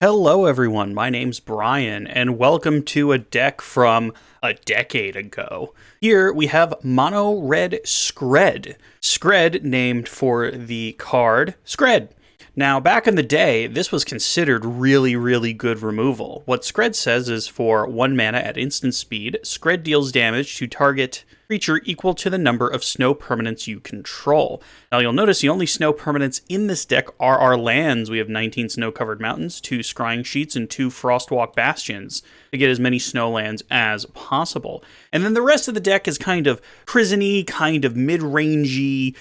Hello everyone, my name's Brian, and welcome to a deck from a decade ago. Here we have Mono Red SKRED. SKRED named for the card SKRED. Now, back in the day, this was considered really good removal. What SKRED says is for 1 mana at instant speed, SKRED deals damage to target creature equal to the number of snow permanents you control. Now you'll notice the only snow permanents in this deck are our lands. We have 19 snow-covered mountains, 2 scrying sheets, and 2 frostwalk bastions to get as many snow lands as possible. And then the rest of the deck is kind of prison-y, kind of mid-rangey,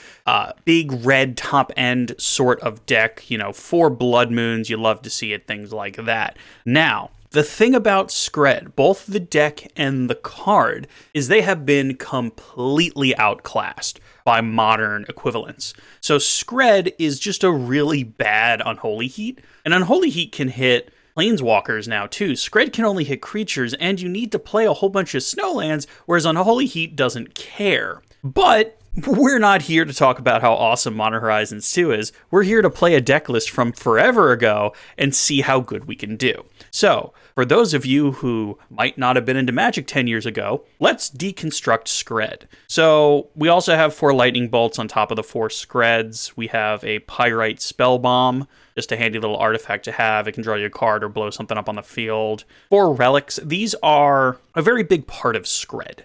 big red top-end sort of deck. You know, 4 blood moons, you love to see it, things like that. Now, the thing about SKRED, both the deck and the card, is they have been completely outclassed by modern equivalents. So SKRED is just a really bad Unholy Heat, and Unholy Heat can hit planeswalkers now too. SKRED can only hit creatures, and you need to play a whole bunch of snowlands, whereas Unholy Heat doesn't care. But we're not here to talk about how awesome Modern Horizons 2 is. We're here to play a deck list from forever ago and see how good we can do. So, for those of you who might not have been into Magic 10 years ago, let's deconstruct SKRED. So, we also have 4 lightning bolts on top of the 4 SKREDs. We have a Pyrite Spell Bomb, just a handy little artifact to have. It can draw you a card or blow something up on the field. 4 relics. These are a very big part of SKRED.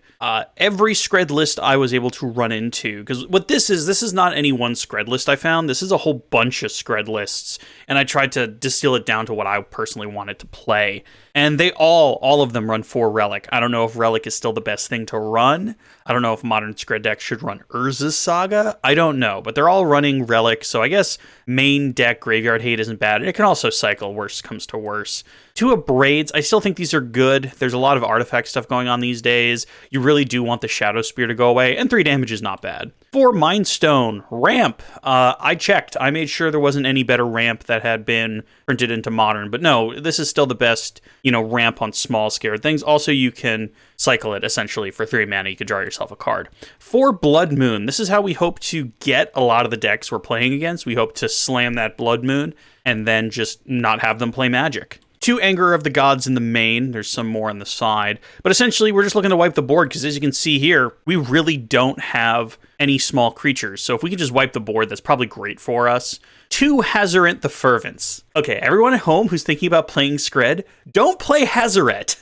Every SKRED list I was able to run into, because what this is not any one SKRED list I found. This is a whole bunch of SKRED lists, and I tried to distill it down to what I personally wanted to play. And they all of them run 4 Relic. I don't know if Relic is still the best thing to run. I don't know if modern SKRED decks should run Urza's Saga. I don't know, but they're all running Relic, so I guess main deck Graveyard Hate isn't bad. It can also cycle, worst comes to worst. 2 Abrades, I still think these are good. There's a lot of artifact stuff going on these days. You really do want the Shadow Spear to go away, and 3 damage is not bad. 4 Mind Stone, Ramp. I checked. I made sure there wasn't any better ramp that had been printed into Modern, but no, this is still the best, ramp on small scared things. Also, you can cycle it essentially for 3 mana. You could draw yourself a card. 4 Blood Moon. This is how we hope to get a lot of the decks we're playing against. We hope to slam that Blood Moon and then just not have them play Magic. 2 Anger of the Gods in the main. There's some more on the side. But essentially, we're just looking to wipe the board because, as you can see here, we really don't have any small creatures. So if we can just wipe the board, that's probably great for us. 2 Hazoret the Fervents. Okay, everyone at home who's thinking about playing SKRED, don't play Hazoret.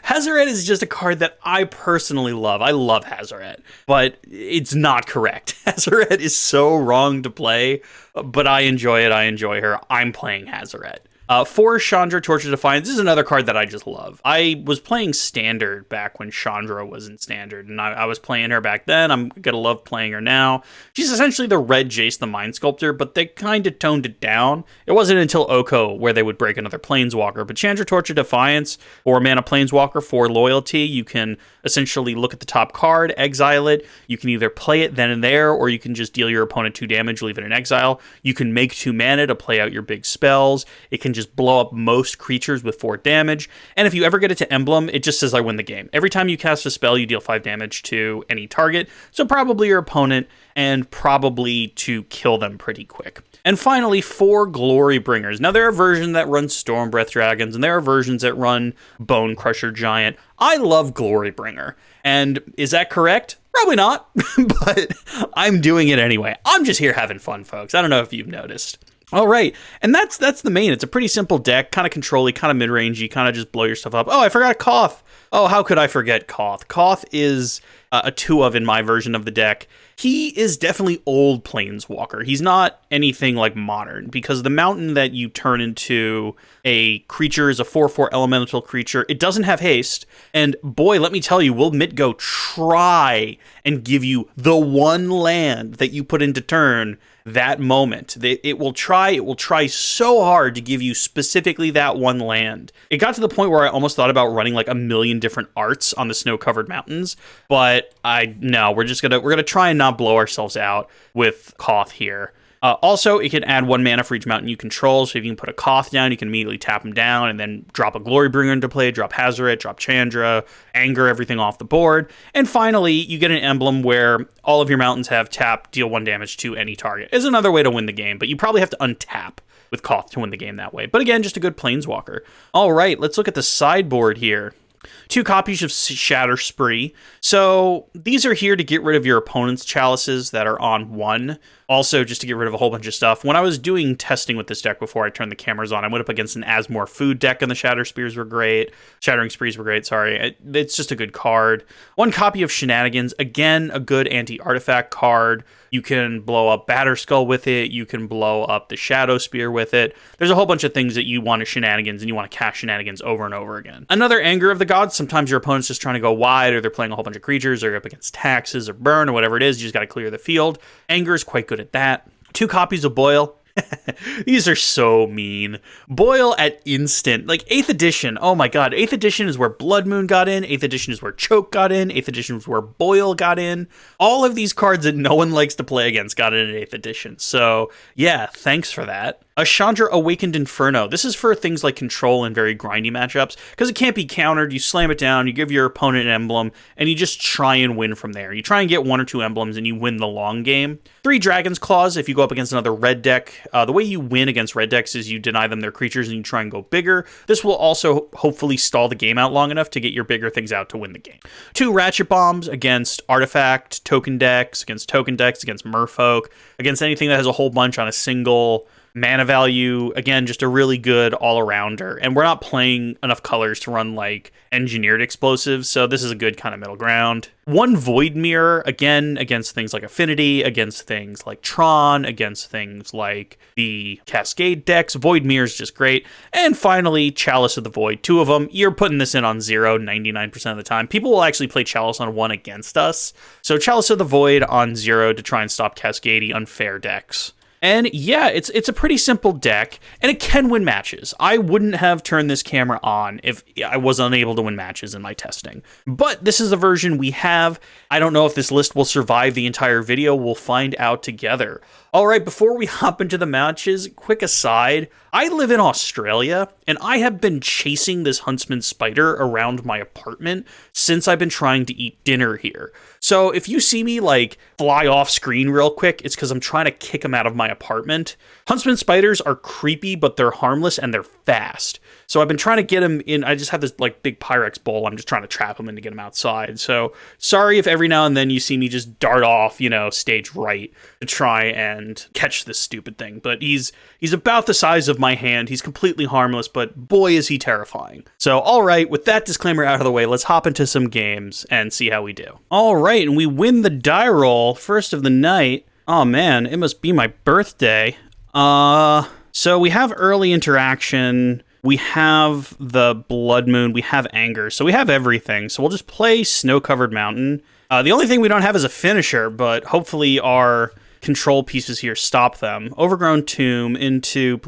Hazoret is just a card that I personally love. I love Hazoret, but it's not correct. Hazoret is so wrong to play, but I enjoy it. I enjoy her. I'm playing Hazoret. 4 Chandra, Torture Defiance. This is another card that I just love. I was playing Standard back when Chandra was in Standard, and I was playing her back then. I'm going to love playing her now. She's essentially the red Jace the Mind Sculptor, but they kind of toned it down. It wasn't until Oko where they would break another Planeswalker, but Chandra, Torture Defiance, 4 mana Planeswalker, 4 loyalty. You can essentially look at the top card, exile it. You can either play it then and there, or you can just deal your opponent 2 damage, leave it in exile. You can make 2 mana to play out your big spells. It can just blow up most creatures with 4 damage. And if you ever get it to emblem, it just says I win the game. Every time you cast a spell, you deal 5 damage to any target. So probably your opponent, and probably to kill them pretty quick. And finally, 4 Glory Bringers. Now, there are versions that run Stormbreath Dragons, and there are versions that run Bone Crusher Giant. I love Glory Bringer. And is that correct? Probably not, but I'm doing it anyway. I'm just here having fun, folks. I don't know if you've noticed. All right, and that's the main. It's a pretty simple deck, kind of control-y, kind of mid-rangey, kind of just blow your stuff up. Oh, I forgot Koth. Oh, how could I forget Koth? Koth is a 2 of in my version of the deck. He is definitely old Planeswalker. He's not anything like modern, because the mountain that you turn into a creature is a 4/4 elemental creature. It doesn't have haste, and boy, let me tell you, will Mitgo try and give you the one land that you put into turn that moment. It will try so hard to give you specifically that one land. It got to the point where I almost thought about running like a million different arts on the snow-covered mountains, but we're gonna try and not blow ourselves out with Koth here. Also, it can add 1 mana for each mountain you control, so if you can put a Koth down, you can immediately tap him down and then drop a Glorybringer into play, drop Hazoret, drop Chandra, anger everything off the board. And finally, you get an emblem where all of your mountains have tap, deal 1 damage to any target. It's another way to win the game, but you probably have to untap with Koth to win the game that way. But again, just a good Planeswalker. All right, let's look at the sideboard here. 2 copies of Shatter Spree. So these are here to get rid of your opponent's chalices that are on 1. Also, just to get rid of a whole bunch of stuff. When I was doing testing with this deck before I turned the cameras on, I went up against an Asmore Food deck, and the Shattering Sprees were great. Sorry. It's just a good card. 1 copy of Shenanigans. Again, a good anti-artifact card. You can blow up Batterskull with it. You can blow up the Shadow Spear with it. There's a whole bunch of things that you want to Shenanigans, and you want to cast Shenanigans over and over again. Another Anger of the Gods. Sometimes your opponent's just trying to go wide, or they're playing a whole bunch of creatures, or up against taxes, or burn, or whatever it is. You just got to clear the field. Anger is quite good at that. 2 copies of Boil. These are so mean. Boil at instant. Like 8th edition. Oh my god. 8th edition is where Blood Moon got in. 8th edition is where Choke got in. 8th edition is where Boil got in. All of these cards that no one likes to play against got in 8th edition. So yeah, thanks for that. A Chandra Awakened Inferno. This is for things like control and very grindy matchups, because it can't be countered. You slam it down, you give your opponent an emblem, and you just try and win from there. You try and get 1 or 2 emblems, and you win the long game. 3 Dragon's Claws. If you go up against another red deck, the way you win against red decks is you deny them their creatures and you try and go bigger. This will also hopefully stall the game out long enough to get your bigger things out to win the game. 2 Ratchet Bombs against artifact token decks, against merfolk, against anything that has a whole bunch on a single mana value. Again, just a really good all-arounder. And we're not playing enough colors to run like engineered explosives, so this is a good kind of middle ground. 1 Void Mirror, again, against things like Affinity, against things like Tron, against things like the Cascade decks. Void Mirror is just great. And finally, Chalice of the Void. 2 of them. You're putting this in on 0 99% of the time. People will actually play Chalice on 1 against us. So Chalice of the Void on 0 to try and stop Cascade unfair decks. And yeah, it's a pretty simple deck, and it can win matches. I wouldn't have turned this camera on if I was unable to win matches in my testing. But this is the version we have. I don't know if this list will survive the entire video. We'll find out together. All right, before we hop into the matches, quick aside. I live in Australia, and I have been chasing this Huntsman spider around my apartment since I've been trying to eat dinner here. So if you see me like fly off screen real quick, it's because I'm trying to kick him out of my apartment. Huntsman spiders are creepy, but they're harmless and they're fast. So I've been trying to get him in. I just have this like big Pyrex bowl. I'm just trying to trap him in to get him outside. So sorry if every now and then you see me just dart off, stage right to try and catch this stupid thing. But he's about the size of my hand. He's completely harmless, but boy, is he terrifying. So all right, with that disclaimer out of the way, let's hop into some games and see how we do. All right, and we win the die roll, first of the night. Oh man, it must be my birthday. So we have early interaction. We have the Blood Moon. We have Anger. So we have everything. So we'll just play Snow-Covered Mountain. The only thing we don't have is a finisher, but hopefully our control pieces here stop them. Overgrown Tomb into...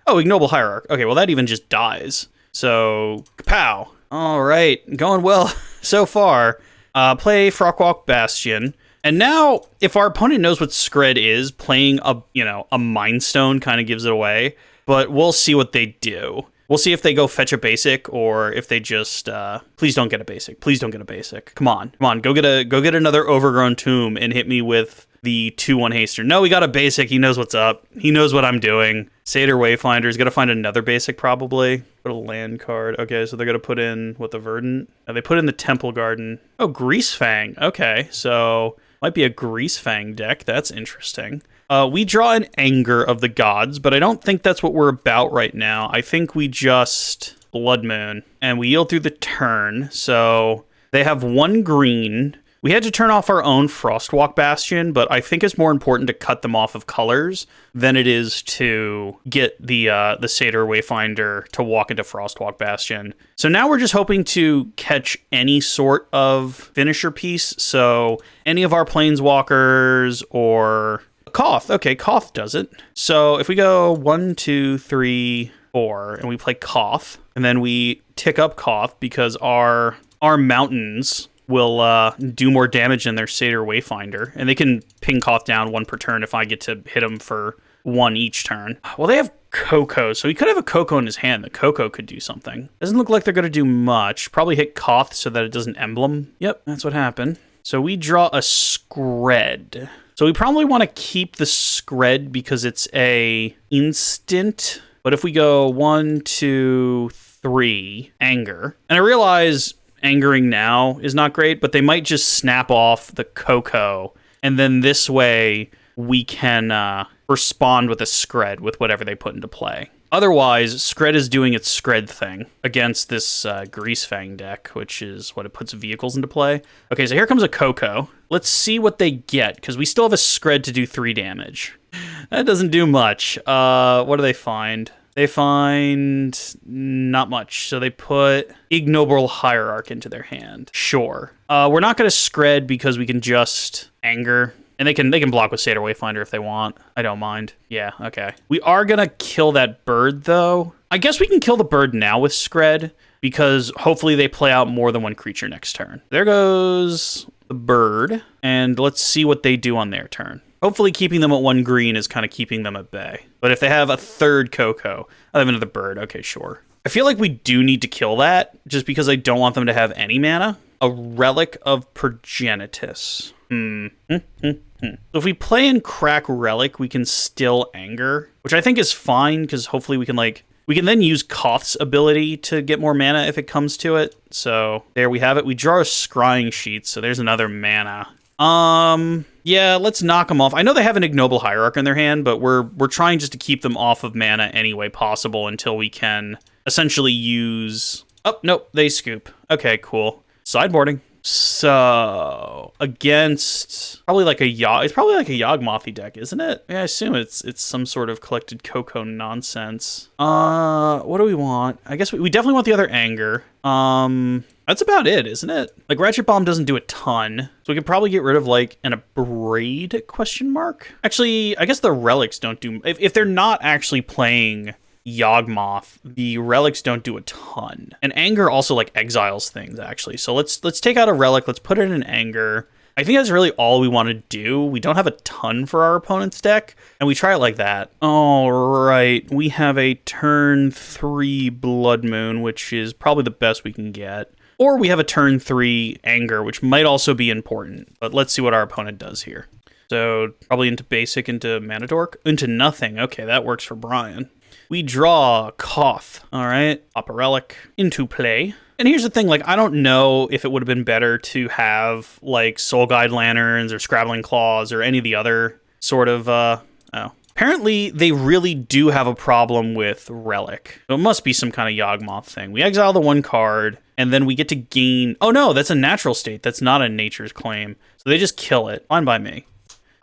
Ignoble Hierarch. Okay, well, that even just dies. So, kapow. All right, going well so far. Play Frockwalk Bastion. And now, if our opponent knows what SKRED is, playing a Mind Stone kind of gives it away. But we'll see what they do. We'll see if they go fetch a basic, or if they just please don't get a basic. Please don't get a basic. Come on, go get another Overgrown Tomb and hit me with the 2/1 haster. No, we got a basic. He knows what's up. He knows what I'm doing. Satyr Wayfinder is gonna find another basic probably. Put a land card. Okay, so they're gonna put in what, the Verdant? They put in the Temple Garden. Oh, Greasefang. Okay, so might be a Greasefang deck. That's interesting. We draw an Anger of the Gods, but I don't think that's what we're about right now. I think we just Blood Moon, and we yield through the turn. So they have 1 green. We had to turn off our own Frostwalk Bastion, but I think it's more important to cut them off of colors than it is to get the Satyr Wayfinder to walk into Frostwalk Bastion. So now we're just hoping to catch any sort of finisher piece. So any of our Planeswalkers or... Koth. Okay, Koth does it. So if we go 1, 2, 3, 4, and we play Koth, and then we tick up Koth because our mountains will do more damage than their Satyr Wayfinder, and they can ping Koth down 1 per turn if I get to hit them for 1 each turn. Well, they have Coco, so he could have a Coco in his hand. The Coco could do something. Doesn't look like they're going to do much. Probably hit Koth so that it doesn't emblem. Yep, that's what happened. So we draw a SKRED. So we probably want to keep the SKRED because it's a instant. But if we go 1, 2, 3, anger. And I realize angering now is not great, but they might just snap off the Coco. And then this way we can respond with a SKRED with whatever they put into play. Otherwise, SKRED is doing its SKRED thing against this Greasefang deck, which is what it puts vehicles into play. Okay, so here comes a Coco. Let's see what they get, because we still have a SKRED to do 3 damage. That doesn't do much. What do they find? They find not much. So they put Ignoble Hierarch into their hand. Sure. We're not going to SKRED because we can just anger. And they can block with Satyr Wayfinder if they want. I don't mind. Yeah, okay. We are going to kill that bird, though. I guess we can kill the bird now with SKRED, because hopefully they play out more than one creature next turn. There goes the bird. And let's see what they do on their turn. Hopefully keeping them at 1 green is kind of keeping them at bay. But if they have a 3rd Coco, I have another bird. Okay, sure. I feel like we do need to kill that, just because I don't want them to have any mana. A Relic of Progenitus. So if we play and crack Relic, we can still anger, which I think is fine, because hopefully we can then use Koth's ability to get more mana if it comes to it. So there we have it. We draw a Scrying Sheet, so there's another mana. Yeah, let's knock them off. I know they have an Ignoble Hierarch in their hand, but we're trying just to keep them off of mana any way possible until we can essentially use... Oh, nope, they scoop. Okay, cool. Sideboarding. So, against probably like a it's probably like a Yawgmothi deck, isn't it? Yeah, I assume it's some sort of collected Coco nonsense. What do we want? I guess we definitely want the other anger. That's about it, isn't it? Like, Ratchet Bomb doesn't do a ton, so we could probably get rid of like an Abrade question mark. Actually, I guess the relics don't do if they're not actually playing Yawgmoth, the relics don't do a ton. And anger also like exiles things, actually. So let's take out a relic, let's put it in anger. I think that's really all we want to do. We don't have a ton for our opponent's deck, and we try it like that. All right, we have a turn 3 Blood Moon, which is probably the best we can get. Or we have a turn 3 anger, which might also be important. But let's see what our opponent does here. So probably into basic, into Mana Dork, into nothing. Okay, that works for Brian. We draw Koth, all right, pop a relic into play. And here's the thing, like, I don't know if it would have been better to have, like, Soul Guide Lanterns or Scrabbling Claws or any of the other sort of, Apparently, they really do have a problem with Relic. So it must be some kind of Yawgmoth thing. We exile the 1 card, and then we get to gain... Oh, no, that's a natural state. That's not a Nature's Claim. So they just kill it. Fine by me.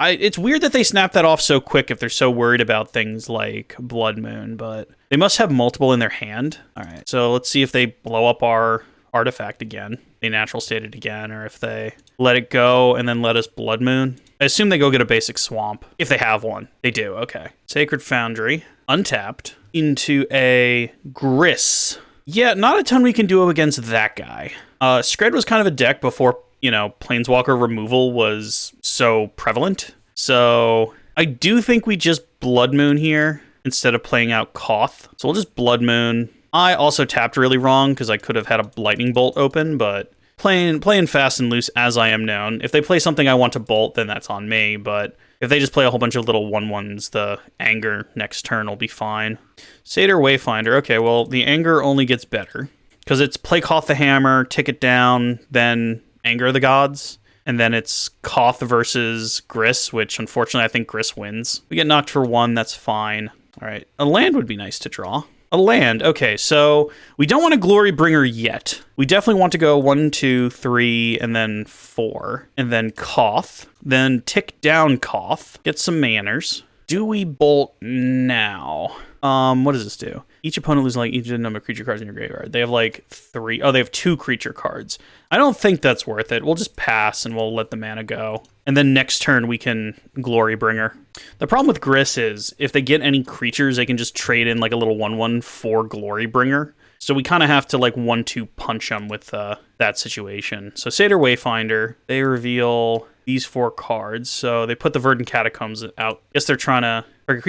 It's weird that they snap that off so quick if they're so worried about things like Blood Moon, but they must have multiple in their hand. All right, so let's see if they blow up our artifact again. They natural state it again, or if they let it go and then let us Blood Moon. I assume they go get a basic swamp, if they have one. They do, okay. Sacred Foundry, untapped, into a Gris. Yeah, not a ton we can do against that guy. SKRED was kind of a deck before, you know, Planeswalker removal was so prevalent. So I do think we just Blood Moon here instead of playing out Koth. So we'll just Blood Moon. I also tapped really wrong because I could have had a Lightning Bolt open, but playing fast and loose as I am known. If they play something I want to bolt, then that's on me. But if they just play a whole bunch of little 1/1s, the anger next turn will be fine. Satyr Wayfinder. Okay, well, the anger only gets better because it's play Koth the Hammer, tick it down, then Anger the Gods. And then it's Koth versus Gris, which unfortunately I think Gris wins. We get knocked for 1, that's fine. All right, a land would be nice to draw. A land, okay, so we don't want a Glory Bringer yet. We definitely want to go 1, 2, 3, and then 4. And then Koth, then tick down Koth, get some manners. Do we bolt now? What does this do? Each opponent loses like each number of creature cards in your graveyard. They have like 3. Oh, they have 2 creature cards. I don't think that's worth it. We'll just pass and we'll let the mana go. And then next turn we can Glory Bringer. The problem with Gris is if they get any creatures, they can just trade in like a little 1/1 for Glory Bringer. So we kind of have to like 1/2 punch them with that situation. So Satyr Wayfinder, they reveal these 4 cards. So they put the Verdant Catacombs out. Guess they're trying to...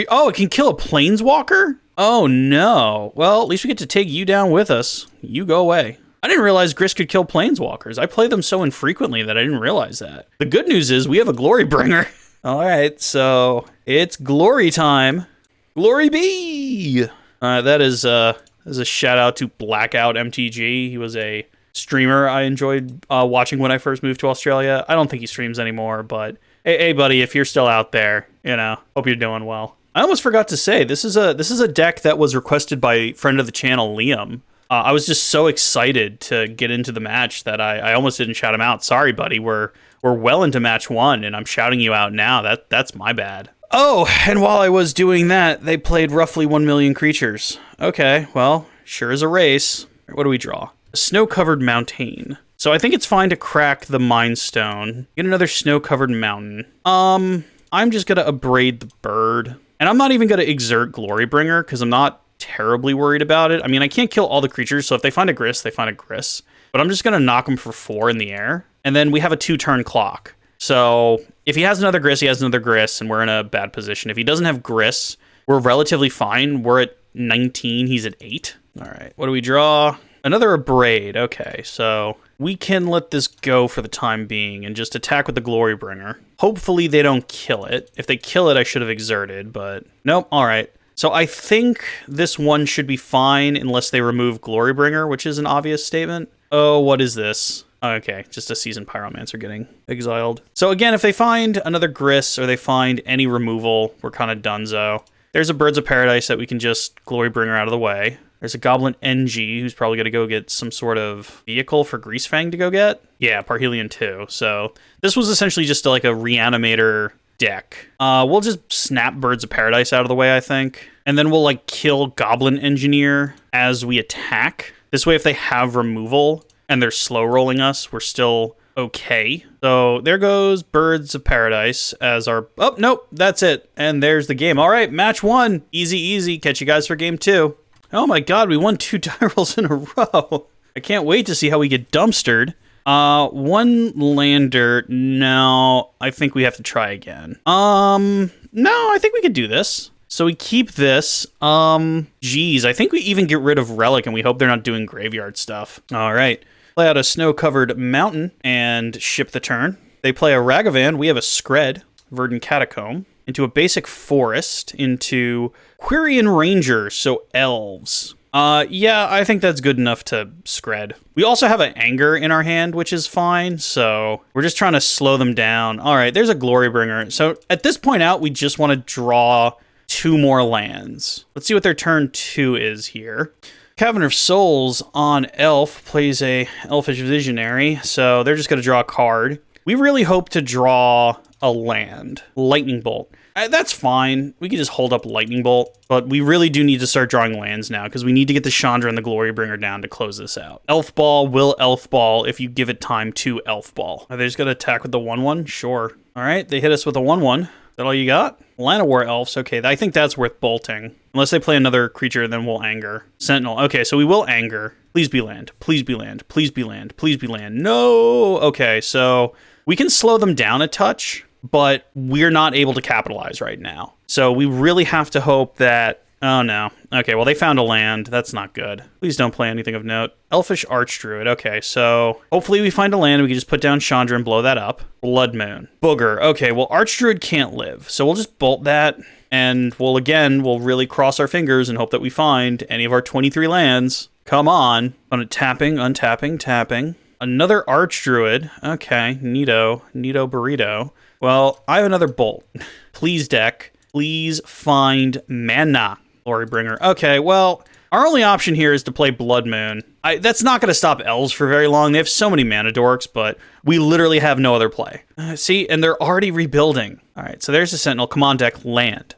Oh, it can kill a Planeswalker? Oh no. Well, at least we get to take you down with us. You go away. I didn't realize Gris could kill Planeswalkers. I play them so infrequently that I didn't realize that. The good news is we have a Glory Bringer. All right, so it's glory time. Glory be! That is a shout out to Blackout MTG. He was a streamer I enjoyed watching when I first moved to Australia. I don't think he streams anymore, but hey, buddy, if you're still out there, hope you're doing well. I almost forgot to say, this is a deck that was requested by friend of the channel, Liam. I was just so excited to get into the match that I almost didn't shout him out. Sorry, buddy, we're well into match 1, and I'm shouting you out now. That's my bad. Oh, and while I was doing that, they played roughly 1 million creatures. Okay, well, sure is a race. What do we draw? A snow-covered mountain. So I think it's fine to crack the Mind Stone. Get another snow-covered mountain. I'm just gonna abrade the bird. And I'm not even gonna exert Glorybringer, because I'm not terribly worried about it. I mean, I can't kill all the creatures, so if they find a Gris, they find a Gris. But I'm just gonna knock them for 4 in the air. And then we have a 2-turn clock. So if he has another Gris, he has another Gris, and we're in a bad position. If he doesn't have Gris, we're relatively fine. We're at 19, he's at 8. All right, what do we draw? Another Abrade. Okay, so we can let this go for the time being and just attack with the Glorybringer. Hopefully they don't kill it. If they kill it, I should have exerted, but nope. All right. So I think this one should be fine unless they remove Glorybringer, which is an obvious statement. Oh, what is this? Okay, just a Seasoned Pyromancer getting exiled. So again, if they find another Gris or they find any removal, we're kind of donezo. There's a Birds of Paradise that we can just Glorybringer out of the way. There's a Goblin NG who's probably going to go get some sort of vehicle for Greasefang to go get. Yeah, Parhelion 2. So this was essentially just like a Reanimator deck. We'll just snap Birds of Paradise out of the way, I think. And then we'll like kill Goblin Engineer as we attack. This way, if they have removal and they're slow rolling us, we're still okay. So there goes Birds of Paradise as our... Oh, nope, that's it. And there's the game. All right, match 1. Easy, easy. Catch you guys for game 2. Oh my god, we won 2 die rolls in a row. I can't wait to see how we get dumpstered. 1 lander. No, I think we have to try again. No, I think we could do this. So we keep this. Geez, I think we even get rid of Relic and we hope they're not doing graveyard stuff. All right. Play out a snow-covered mountain and ship the turn. They play a Ragavan. We have a SKRED, Verdant Catacomb, into a basic forest, into Quirion Ranger, so elves. Yeah, I think that's good enough to SKRED. We also have an Anger in our hand, which is fine, so we're just trying to slow them down. All right, there's a Glorybringer. So at this point out, we just want to draw 2 more lands. Let's see what their turn 2 is here. Cavern of Souls on Elf plays a Elfish Visionary, so they're just going to draw a card. We really hope to draw a land. Lightning Bolt. That's fine. We can just hold up Lightning Bolt, but we really do need to start drawing lands now because we need to get the Chandra and the Glorybringer down to close this out. Elf Ball will Elf Ball if you give it time to Elf Ball. Are they just going to attack with the 1/1? Sure. All right, they hit us with a 1/1. Is that all you got? Llanowar Elves. Okay, I think that's worth bolting. Unless they play another creature, then we'll Anger. Sentinel. Okay, so we will Anger. Please be land. Please be land. Please be land. Please be land. No! Okay, so we can slow them down a touch, but we're not able to capitalize right now. So we really have to hope that... Oh, no. Okay, well, they found a land. That's not good. Please don't play anything of note. Elfish Archdruid. Okay, so hopefully we find a land and we can just put down Chandra and blow that up. Blood Moon. Booger. Okay, well, Archdruid can't live, so we'll just bolt that, and we'll really cross our fingers and hope that we find any of our 23 lands. Come on. Tapping, untapping, tapping. Another Archdruid. Okay, neato burrito. Well, I have another bolt. Please, deck. Please find mana. Glorybringer. Okay, well, our only option here is to play Blood Moon. That's not going to stop elves for very long. They have so many mana dorks, but we literally have no other play. See, and they're already rebuilding. All right, so there's the Sentinel. Come on, deck. Land.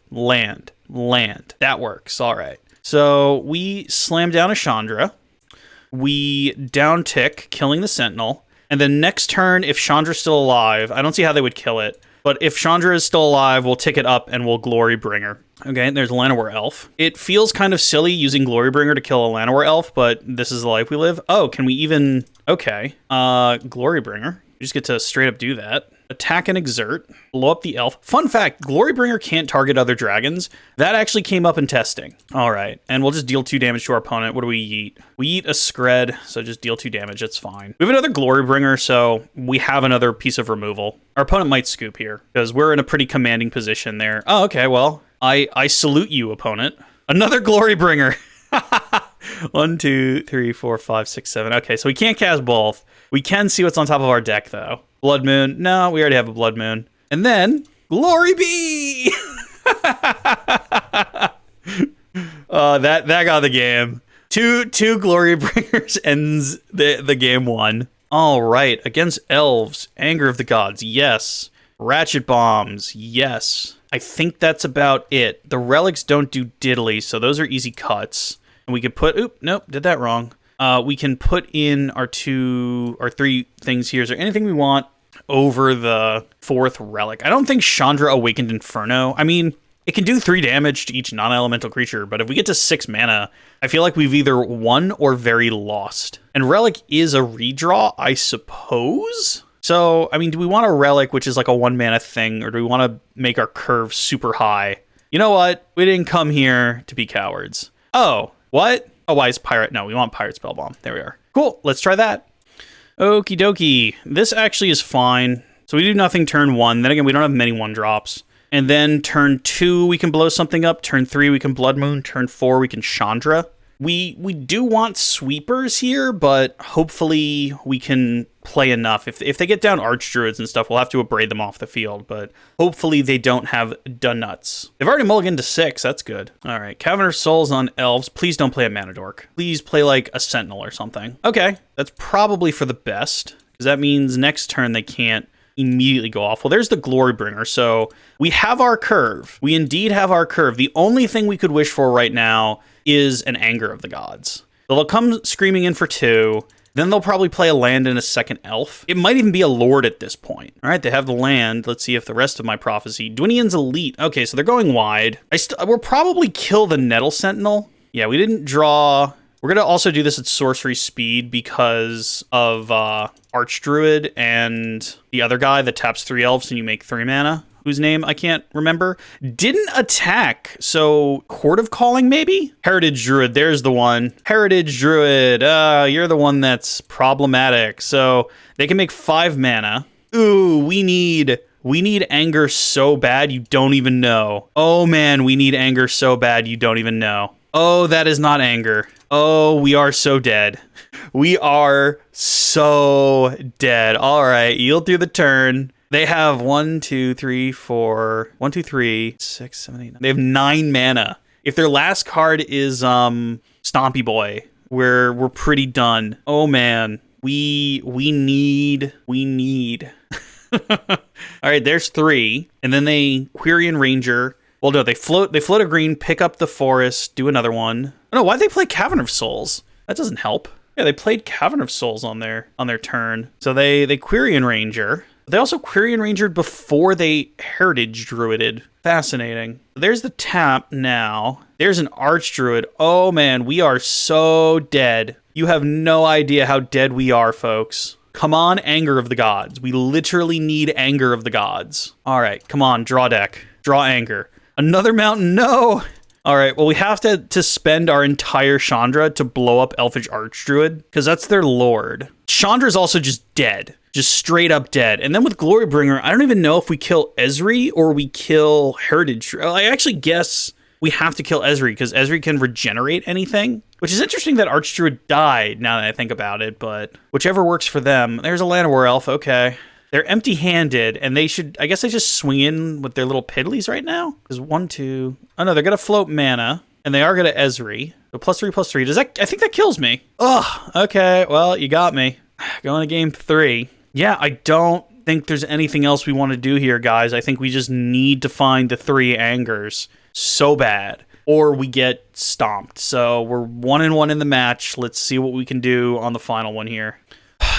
That works. All right. So we slam down a Chandra. We down tick, killing the Sentinel. And then next turn, if Chandra's still alive, I don't see how they would kill it. But if Chandra is still alive, we'll tick it up and we'll Glorybringer. Okay, there's a Llanowar Elf. It feels kind of silly using Glorybringer to kill a Llanowar Elf, but this is the life we live. Oh, can we even... Okay. Glorybringer. We just get to straight up do that. attack and exert, blow up the elf. Fun fact, Glorybringer can't target other dragons. That actually came up in testing. All right, and we'll just deal 2 damage to our opponent. What do we eat? We eat a SKRED, so just deal 2 damage, it's fine. We have another Glorybringer, so we have another piece of removal. Our opponent might scoop here, because we're in a pretty commanding position there. Oh, okay, well, I salute you, opponent. Another Glorybringer. 1, 2, 3, 4, 5, 6, 7. Okay, so we can't cast both. We can see what's on top of our deck, though. Blood Moon. No, we already have a Blood Moon. And then, Glory Bee! That got the game. Two Glorybringers ends the game 1. All right, against elves, Anger of the Gods, yes. Ratchet Bombs, yes. I think that's about it. The relics don't do diddly, so those are easy cuts. And we could put, oop, nope, did that wrong. We can put in our 3 things here. Is there anything we want over the 4th relic? I don't think Chandra Awakened Inferno. I mean, it can do 3 damage to each non-elemental creature, but if we get to 6 mana, I feel like we've either won or very lost. And relic is a redraw, I suppose? So, I mean, do we want a relic, which is like a 1 mana thing, or do we want to make our curve super high? You know what? We didn't come here to be cowards. Oh, what? Oh, why is Pirate? No, we want Pirate Spellbomb. There we are. Cool, let's try that. Okie dokie. This actually is fine. So we do nothing turn 1. Then again, we don't have many 1-drops. And then turn 2, we can blow something up. Turn 3, we can Blood Moon. Turn 4, we can Chandra. We do want sweepers here, but hopefully we can play enough. If they get down Archdruids and stuff, we'll have to abrade them off the field, but hopefully they don't have Donuts. They've already mulliganed to 6, that's good. All right, Cavern of Souls on elves. Please don't play a Mana Dork. Please play like a Sentinel or something. Okay, that's probably for the best, because that means next turn they can't immediately go off. Well, there's the Glorybringer, so we have our curve. We indeed have our curve. The only thing we could wish for right now is an Anger of the Gods. So they'll come screaming in for 2, then they'll probably play a land and a 2nd elf. It might even be a Lord at this point. All right, they have the land. Let's see if the rest of my prophecy. Dwinian's Elite. Okay, so they're going wide. We'll probably kill the Nettle Sentinel. Yeah, we didn't draw. We're going to also do this at sorcery speed because of Archdruid and the other guy that taps 3 elves and you make 3 mana, whose name I can't remember, didn't attack. So Court of Calling, maybe? Heritage Druid, there's the one. Heritage Druid, you're the one that's problematic. So they can make 5 mana. Ooh, we need anger so bad you don't even know. Oh man, we need anger so bad you don't even know. Oh, that is not anger. Oh, we are so dead. We are so dead. All right, yield through the turn. They have 1, 2, 3, 4, 1, 2, 3, 6, 7, 8, 9. They have 9 mana. If their last card is Stompy Boy, we're pretty done. Oh man, we need. All right, there's 3, and then they Quirion Ranger. Well, no, they float a green, pick up the forest, do another one. Oh, no, why'd they play Cavern of Souls? That doesn't help. Yeah, they played Cavern of Souls on their turn. So they Quirion Ranger. They also Quirion Rangered before they Heritage Druided. Fascinating. There's the tap now. There's an Archdruid. Oh man, we are so dead. You have no idea how dead we are, folks. Come on, Anger of the Gods. We literally need Anger of the Gods. All right, come on, draw deck. Draw Anger. Another mountain, no! All right, well, we have to spend our entire Chandra to blow up Elfish Archdruid, because that's their lord. Chandra's also just dead. Just straight up dead. And then with Glorybringer, I don't even know if we kill Ezri or we kill Heritage. I actually guess we have to kill Ezri, because Ezri can regenerate anything, which is interesting that Archdruid died, now that I think about it, but whichever works for them. There's a Llanowar Elf, okay. They're empty-handed, and they should, I guess they just swing in with their little piddlies right now. Because 1, 2, oh no, they're gonna float mana, and they are gonna Ezri. So +3/+3, does that, I think that kills me. Ugh, okay, well, you got me. Going to game 3. Yeah, I don't think there's anything else we want to do here, guys. I think we just need to find the 3 Angers so bad, or we get stomped. So we're 1-1 in the match. Let's see what we can do on the final one here.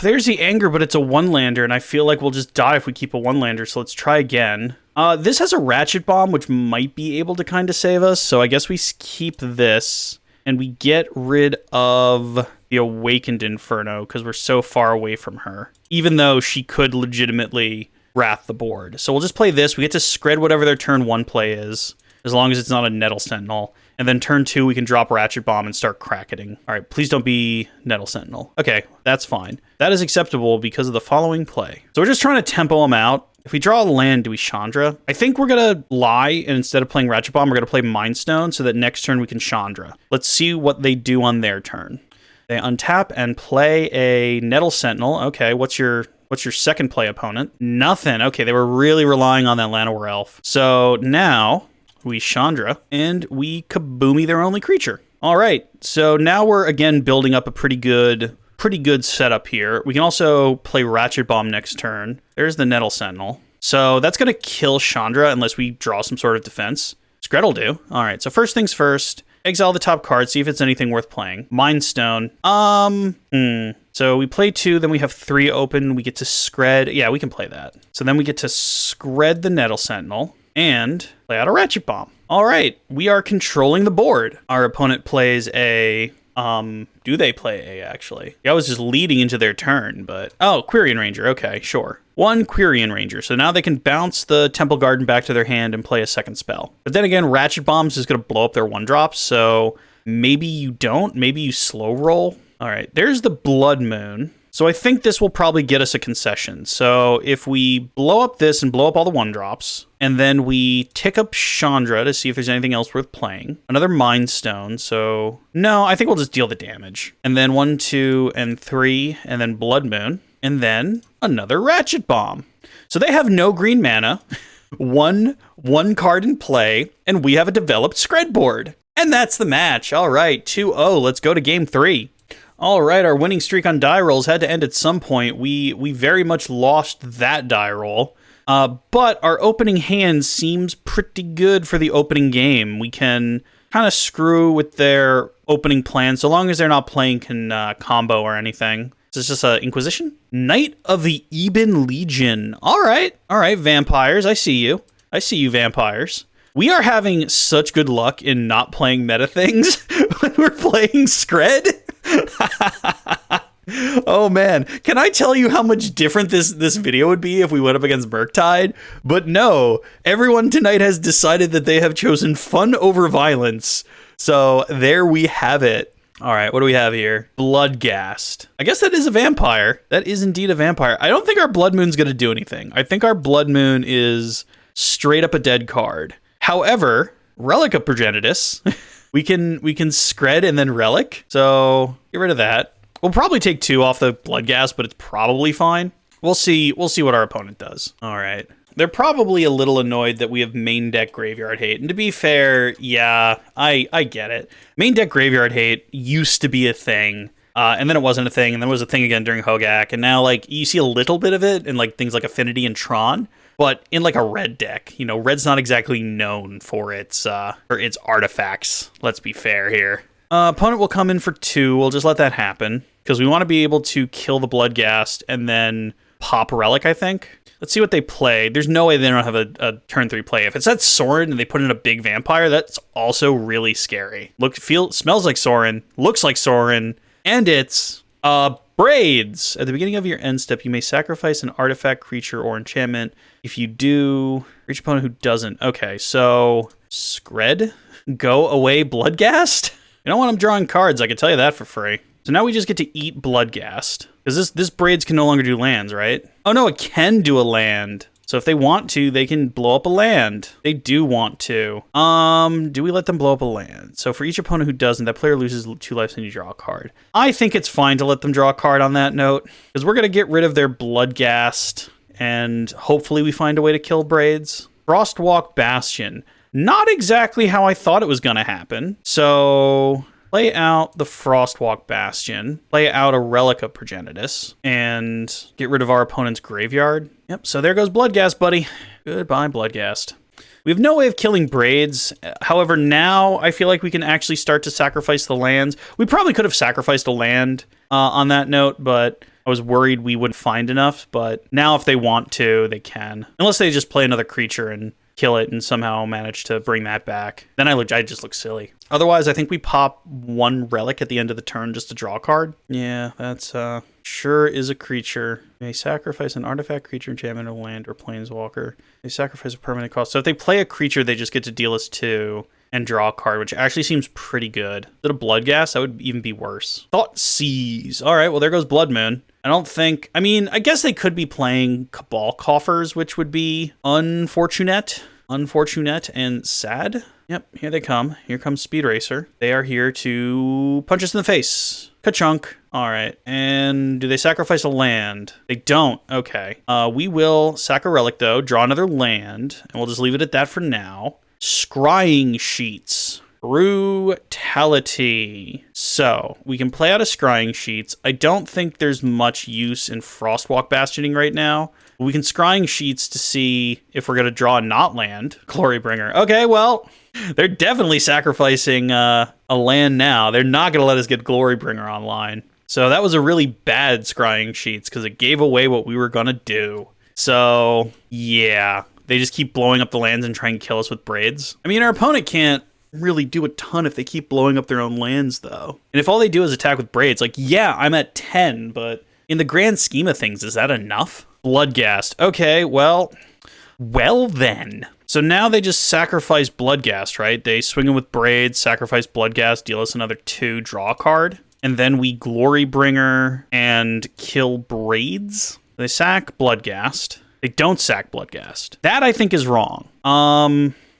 There's the Anger, but it's a 1-lander, and I feel like we'll just die if we keep a 1-lander, so let's try again. This has a Ratchet Bomb, which might be able to kind of save us, so I guess we keep this, and we get rid of the Awakened Inferno, because we're so far away from her. Even though she could legitimately wrath the board. So we'll just play this. We get to SKRED whatever their turn 1 play is, as long as it's not a Nettle Sentinel. And then turn 2, we can drop Ratchet Bomb and start cracketing. All right, please don't be Nettle Sentinel. Okay, that's fine. That is acceptable because of the following play. So we're just trying to tempo them out. If we draw a land, do we Chandra? I think we're going to lie, and instead of playing Ratchet Bomb, we're going to play Mind Stone so that next turn we can Chandra. Let's see what they do on their turn. They untap and play a Nettle Sentinel. Okay, what's your second play, opponent? Nothing. Okay, they were really relying on that Llanowar Elf. So now we Chandra, and we kaboomy their only creature. All right, so now we're again building up a pretty good setup here. We can also play Ratchet Bomb next turn. There's the Nettle Sentinel. So that's going to kill Chandra unless we draw some sort of defense. SKRED will do. All right, so first things first, exile the top card, see if it's anything worth playing. Mind Stone. So we play 2, then we have 3 open. We get to SKRED. Yeah, we can play that. So then we get to SKRED the Nettle Sentinel and play out a Ratchet Bomb. All right, we are controlling the board. Our opponent plays a... do they play A, actually? I was just leading into their turn, but... Oh, Quirion Ranger. Okay, sure. 1 Quirion Ranger. So now they can bounce the Temple Garden back to their hand and play a second spell. But then again, Ratchet Bombs is going to blow up their 1-drops, so maybe you don't. Maybe you slow roll. All right, there's the Blood Moon. So I think this will probably get us a concession. So if we blow up this and blow up all the 1-drops, and then we tick up Chandra to see if there's anything else worth playing. Another Mind Stone, so... No, I think we'll just deal the damage. And then 1, 2, and 3, and then Blood Moon, and then another Ratchet Bomb. So they have no green mana, one card in play, and we have a developed SKRED board. And that's the match. All right, 2-0, let's go to game 3. All right, our winning streak on die rolls had to end at some point. We very much lost that die roll. But our opening hand seems pretty good for the opening game. We can kind of screw with their opening plan so long as they're not playing combo or anything. Is this just an Inquisition? Knight of the Eben Legion. All right, vampires. I see you. I see you, vampires. We are having such good luck in not playing meta things when we're playing SKRED. Oh man, can I tell you how much different this video would be if we went up against Murktide? But no, everyone tonight has decided that they have chosen fun over violence. So there we have it. All right, what do we have here? Bloodghast. I guess that is a vampire. That is indeed a vampire. I don't think our Blood Moon's going to do anything. I think our Blood Moon is straight up a dead card. However, Relic of Progenitus, we can SKRED and then Relic. So get rid of that. We'll probably take 2 off the Bloodghast, but it's probably fine. We'll see what our opponent does. All right. They're probably a little annoyed that we have main deck Graveyard Hate. And to be fair, yeah, I get it. Main deck Graveyard Hate used to be a thing. And then it wasn't a thing, and then it was a thing again during Hogak. And now, like, you see a little bit of it in, like, things like Affinity and Tron. But in, like, a red deck, you know, red's not exactly known for its artifacts. Let's be fair here. Opponent will come in for 2. We'll just let that happen, because we want to be able to kill the Bloodghast and then pop Relic, I think. Let's see what they play. There's no way they don't have a turn 3 play. If it's that Sorin and they put in a big vampire, that's also really scary. Smells like Sorin, looks like Sorin, and it's Braids. At the beginning of your end step, you may sacrifice an artifact, creature, or enchantment. If you do, reach opponent who doesn't. Okay, so SKRED, go away Bloodghast. You don't want them drawing cards, I can tell you that for free. So now we just get to eat Bloodghast. Because this Braids can no longer do lands, right? Oh no, it can do a land. So if they want to, they can blow up a land. They do want to. Do we let them blow up a land? So for each opponent who doesn't, that player loses 2 lives and you draw a card. I think it's fine to let them draw a card on that note. Because we're going to get rid of their Bloodghast. And hopefully we find a way to kill Braids. Frostwalk Bastion. Not exactly how I thought it was going to happen. So play out the Frostwalk Bastion, play out a Relic of Progenitus, and get rid of our opponent's graveyard. Yep, so there goes Bloodghast, buddy. Goodbye, Bloodghast. We have no way of killing Braids. However, now I feel like we can actually start to sacrifice the lands. We probably could have sacrificed a land on that note, but I was worried we wouldn't find enough. But now if they want to, they can. Unless they just play another creature and kill it and somehow manage to bring that back. Then I just look silly. Otherwise, I think we pop 1 relic at the end of the turn just to draw a card. Yeah, that's sure is a creature. May sacrifice an artifact, creature, enchantment, or land, or planeswalker. They sacrifice a permanent cost. So if they play a creature, they just get to deal us 2 and draw a card, which actually seems pretty good. Is it a Bloodghast? That would even be worse. Thoughtseize. All right, well, there goes Blood Moon. I mean, I guess they could be playing Cabal Coffers, which would be unfortunate and sad. Yep, here they come. Here comes Speed Racer. They are here to punch us in the face. Ka-chunk. All right, and do they sacrifice a land? They don't. Okay. We will sack a relic, though, draw another land, and we'll just leave it at that for now. Scrying Sheets. Brutality. So, we can play out of Scrying Sheets. I don't think there's much use in Frostwalk Bastioning right now. We can Scrying Sheets to see if we're going to draw a not land. Glorybringer. Okay, well, they're definitely sacrificing a land now. They're not going to let us get Glorybringer online. So that was a really bad Scrying Sheets because it gave away what we were going to do. So, yeah. They just keep blowing up the lands and try and kill us with braids. I mean, our opponent can't really do a ton if they keep blowing up their own lands, though. And if all they do is attack with braids, like, yeah, I'm at 10, but in the grand scheme of things, is that enough? Bloodghast. Okay, well then. So now they just sacrifice Bloodghast, right? They swing in with braids, sacrifice Bloodghast, deal us another 2, draw a card. And then we Glorybringer and kill braids. They sack Bloodghast. They don't sack Bloodghast. That, I think, is wrong.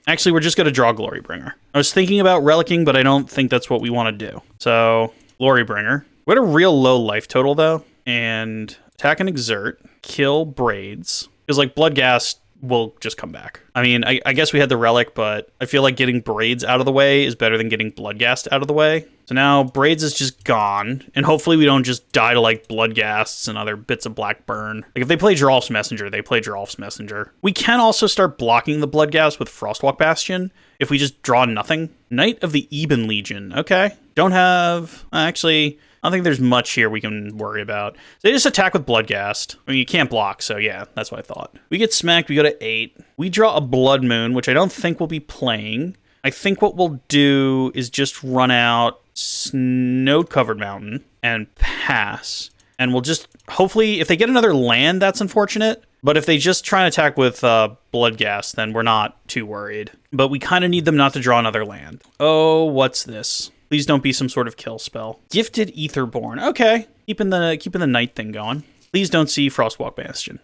Actually, we're just going to draw Glorybringer. I was thinking about relicking, but I don't think that's what we want to do. So, Glorybringer. We had a real low life total, though. And attack and exert. Kill braids. Because, like, Bloodghast will just come back. I mean, I guess we had the relic, but I feel like getting braids out of the way is better than getting Bloodghast out of the way. So now braids is just gone, and hopefully we don't just die to like Bloodghasts and other bits of black burn. Like if they play Geralf's Messenger, they play Geralf's Messenger. We can also start blocking the Bloodghast with Frostwalk Bastion if we just draw nothing. Knight of the Eben Legion. Okay. Don't have... Actually... I don't think there's much here we can worry about. They just attack with Bloodghast. I mean, you can't block, so yeah, that's what I thought. We get smacked, we go to 8. We draw a Blood Moon, which I don't think we'll be playing. I think what we'll do is just run out Snow-Covered Mountain and pass. And we'll just, hopefully, if they get another land, that's unfortunate. But if they just try and attack with Bloodghast, then we're not too worried. But we kind of need them not to draw another land. Oh, what's this? Please don't be some sort of kill spell. Gifted Aetherborn. Okay. Keeping the night thing going. Please don't see Frostwalk Bastion.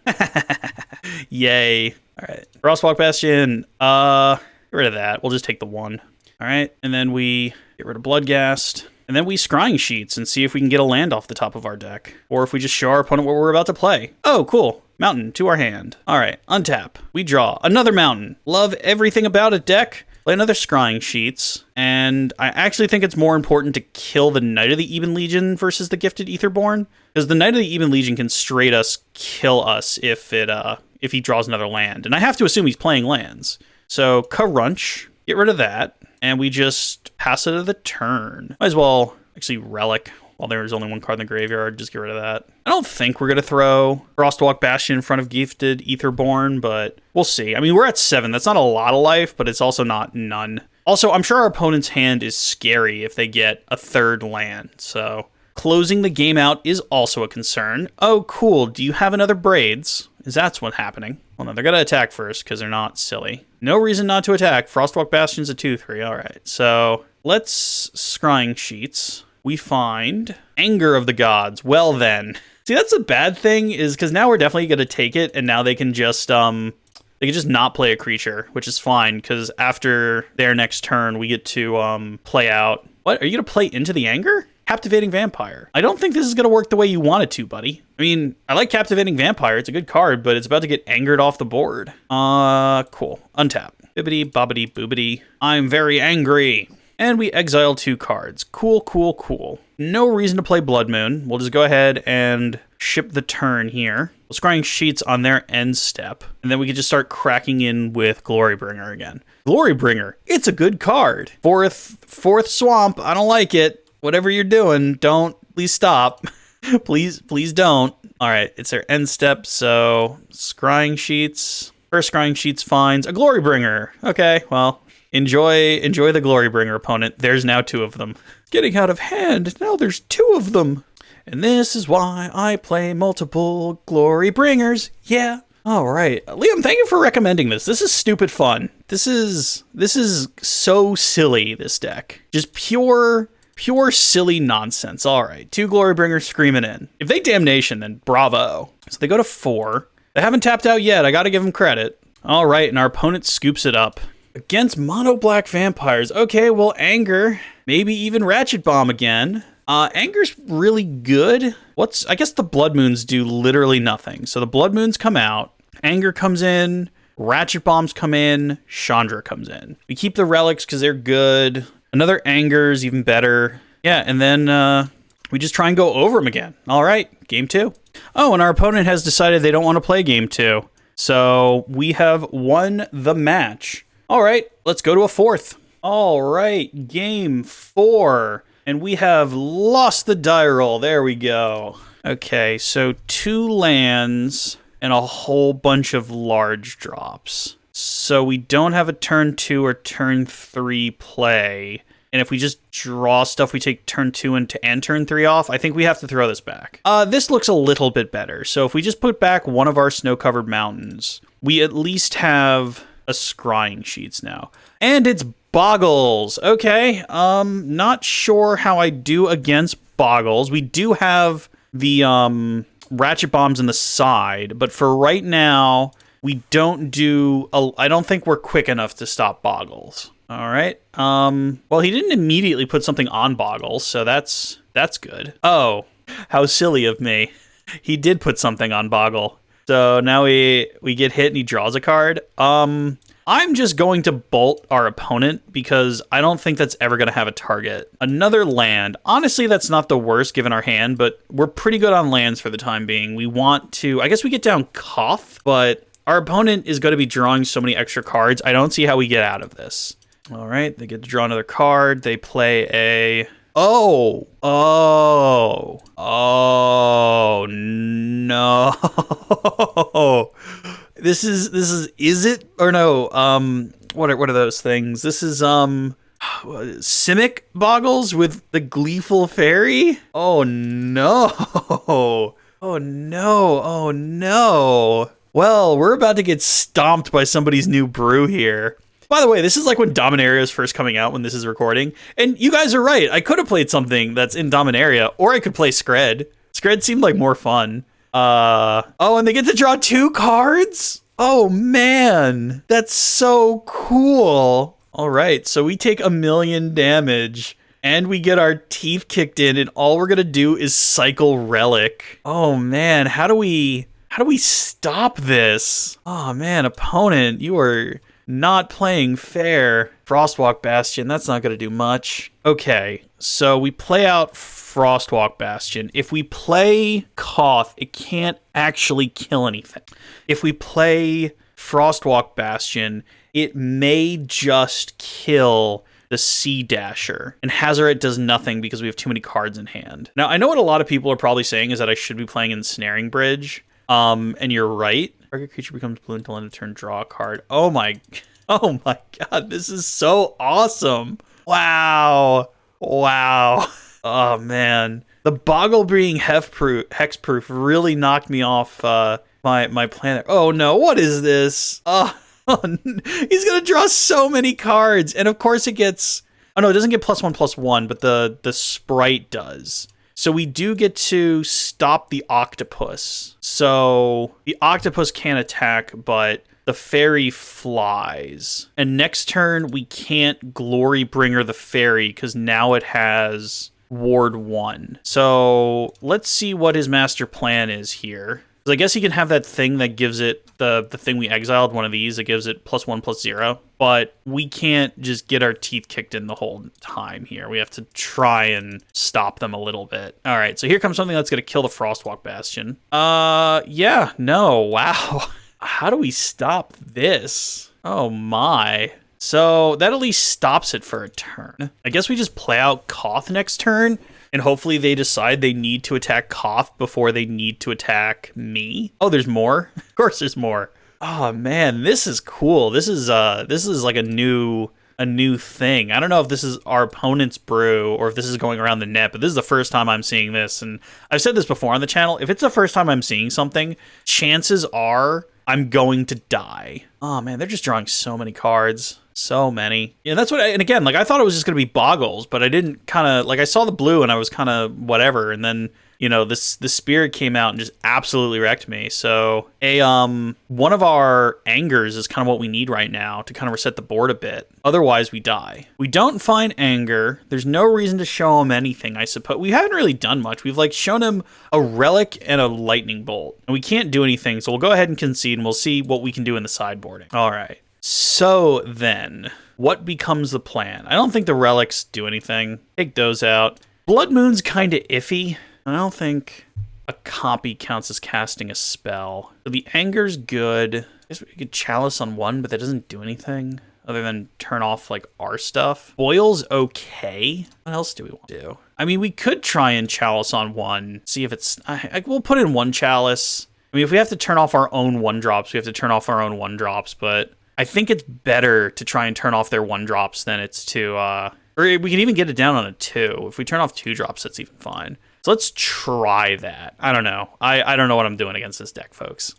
Yay. All right. Frostwalk Bastion. Get rid of that. We'll just take the 1. All right. And then we get rid of Bloodghast. And then we Scrying Sheets and see if we can get a land off the top of our deck. Or if we just show our opponent what we're about to play. Oh, cool. Mountain to our hand. All right. Untap. We draw another mountain. Love everything about it, deck. Play another Scrying Sheets, and I actually think it's more important to kill the Knight of the Eben Legion versus the Gifted Aetherborn, because the Knight of the Eben Legion can straight kill us if he draws another land, and I have to assume he's playing lands. So Crunch, get rid of that, and we just pass it to the turn. Might as well actually Relic. While there's only 1 card in the graveyard, just get rid of that. I don't think we're going to throw Frostwalk Bastion in front of Gifted Aetherborn, but we'll see. I mean, we're at 7. That's not a lot of life, but it's also not none. Also, I'm sure our opponent's hand is scary if they get a 3rd land, so closing the game out is also a concern. Oh, cool. Do you have another Braids? Is that's what's happening? Well, no, they're going to attack first because they're not silly. No reason not to attack. Frostwalk Bastion's a 2/3. All right, so let's Scrying Sheets. We find Anger of the Gods. Well then. See, that's a bad thing, is because now we're definitely going to take it, and now they can just not play a creature, which is fine, because after their next turn, we get to play out... What? Are you going to play into the Anger? Captivating Vampire. I don't think this is going to work the way you want it to, buddy. I mean, I like Captivating Vampire. It's a good card, but it's about to get angered off the board. Cool. Untap. Bibbidi, bobbidi, boobidi. I'm very angry. And we exile 2 cards. Cool, cool, cool. No reason to play Blood Moon. We'll just go ahead and ship the turn here. We'll Scrying Sheets on their end step. And then we can just start cracking in with Glorybringer again. Glorybringer, it's a good card. Fourth swamp, I don't like it. Whatever you're doing, please stop. please don't. All right, it's their end step, so Scrying Sheets. First scrying sheet's finds a Glorybringer. Okay, well, enjoy the Glorybringer, opponent. There's now 2 of them. Getting out of hand. Now there's 2 of them. And this is why I play multiple Glorybringers. Yeah. All right. Liam, thank you for recommending this. This is stupid fun. This is so silly, this deck. Just pure silly nonsense. All right. 2 Glorybringers screaming in. If they damnation, then bravo. So they go to 4. They haven't tapped out yet. I got to give them credit. All right. And our opponent scoops it up. Against mono black vampires. Okay, well, anger. Maybe even Ratchet Bomb again. Anger's really good. I guess the Blood Moons do literally nothing. So the Blood Moons come out, Anger comes in, Ratchet Bombs come in, Chandra comes in. We keep the relics because they're good. Another Anger's even better. Yeah, and then we just try and go over them again. All right, game 2. Oh, and our opponent has decided they don't want to play game 2. So we have won the match. All right, let's go to a 4th. All right, game 4. And we have lost the die roll. There we go. Okay, so 2 lands and a whole bunch of large drops. So we don't have a turn 2 or turn 3 play. And if we just draw stuff, we take turn 2 and turn 3 off. I think we have to throw this back. This looks a little bit better. So if we just put back one of our snow-covered mountains, we at least have a scrying sheets now. And it's Boggles. Okay, not sure how I do against Boggles. We do have the Ratchet Bombs in the side, but for right now, we don't do... I don't think we're quick enough to stop Boggles. All right. Well, he didn't immediately put something on Boggles, so that's good. Oh, how silly of me. He did put something on Boggle. So now we get hit and he draws a card. I'm just going to bolt our opponent because I don't think that's ever going to have a target. Another land. Honestly, that's not the worst given our hand, but we're pretty good on lands for the time being. We want to... I guess we get down Koth, but our opponent is going to be drawing so many extra cards. I don't see how we get out of this. All right, they get to draw another card. They play a... Oh, no. This is it or no? What are those things? This is Simic Boggles with the Gleeful Fairy. Oh no. Oh no. Oh no. Well, we're about to get stomped by somebody's new brew here. By the way, this is like when Dominaria is first coming out when this is recording. And you guys are right. I could have played something that's in Dominaria, or I could play SKRED. SKRED seemed like more fun. Oh, and they get to draw 2 cards? Oh, man. That's so cool. All right, so we take 1,000,000 damage, and we get our teeth kicked in, and all we're going to do is cycle Relic. Oh, man. How do we stop this? Oh, man, opponent, you are... not playing fair. Frostwalk Bastion, that's not going to do much. Okay, so we play out Frostwalk Bastion. If we play Koth, it can't actually kill anything. If we play Frostwalk Bastion, it may just kill the Sea Dasher. And Hazoret does nothing because we have too many cards in hand. Now, I know what a lot of people are probably saying is that I should be playing Ensnaring Bridge. And you're right. Target creature becomes blue until end of turn, draw a card. Oh my god, this is so awesome. Wow. Oh man. The Boggle being hexproof really knocked me off my plan. Oh no, what is this? Oh, he's gonna draw so many cards. And of course it gets... Oh no, it doesn't get +1/+1, but the sprite does. So we do get to stop the octopus. So the octopus can't attack, but the fairy flies. And next turn, we can't Glorybringer the fairy because now it has Ward 1. So let's see what his master plan is here. I guess he can have that thing that gives it, the thing we exiled, one of these, that gives it +1/+0. But we can't just get our teeth kicked in the whole time here. We have to try and stop them a little bit. All right, so here comes something that's going to kill the Frostwalk Bastion. Yeah, no, wow. How do we stop this? Oh my. So that at least stops it for a turn. I guess we just play out Koth next turn. And hopefully they decide they need to attack Koth before they need to attack me. Oh, there's more? Of course there's more. Oh man, this is cool. This is like a new thing. I don't know if this is our opponent's brew or if this is going around the net, but this is the first time I'm seeing this. And I've said this before on the channel. If it's the first time I'm seeing something, chances are I'm going to die. Oh man, they're just drawing so many cards. So many. Yeah, that's what and again, like I thought it was just gonna be boggles, but I didn't I saw the blue and I was kind of whatever, and then the spirit came out and just absolutely wrecked me. So one of our angers is kind of what we need right now to kind of reset the board a bit. Otherwise, we die. We don't find anger. There's no reason to show him anything, I suppose. We haven't really done much. We've like shown him a relic and a lightning bolt, and we can't do anything. So we'll go ahead and concede, and we'll see what we can do in the sideboarding. All right. So then, what becomes the plan? I don't think the relics do anything. Take those out. Blood Moon's kind of iffy. I don't think a copy counts as casting a spell. So the anger's good. I guess we could chalice on one, but that doesn't do anything other than turn off like our stuff. Boil's okay. What else do we want to do? I mean, we could try and chalice on one. See if it's... we'll put in one chalice. I mean, if we have to turn off our own 1-drops, we have to turn off our own 1-drops, but I think it's better to try and turn off their 1-drops than it's to... or we can even get it down on a 2. If we turn off 2-drops, that's even fine. So let's try that. I don't know. I don't know what I'm doing against this deck, folks.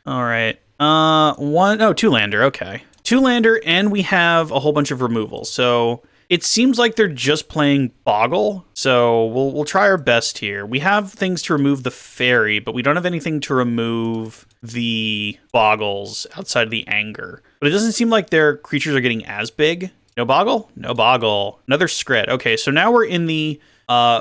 All right. 2-lander. Okay. 2-lander, and we have a whole bunch of removals. So it seems like they're just playing Boggle. So we'll try our best here. We have things to remove the fairy, but we don't have anything to remove the Boggles outside of the anger. But it doesn't seem like their creatures are getting as big. No Boggle? No Boggle. Another SKRED. Okay, so now we're in the...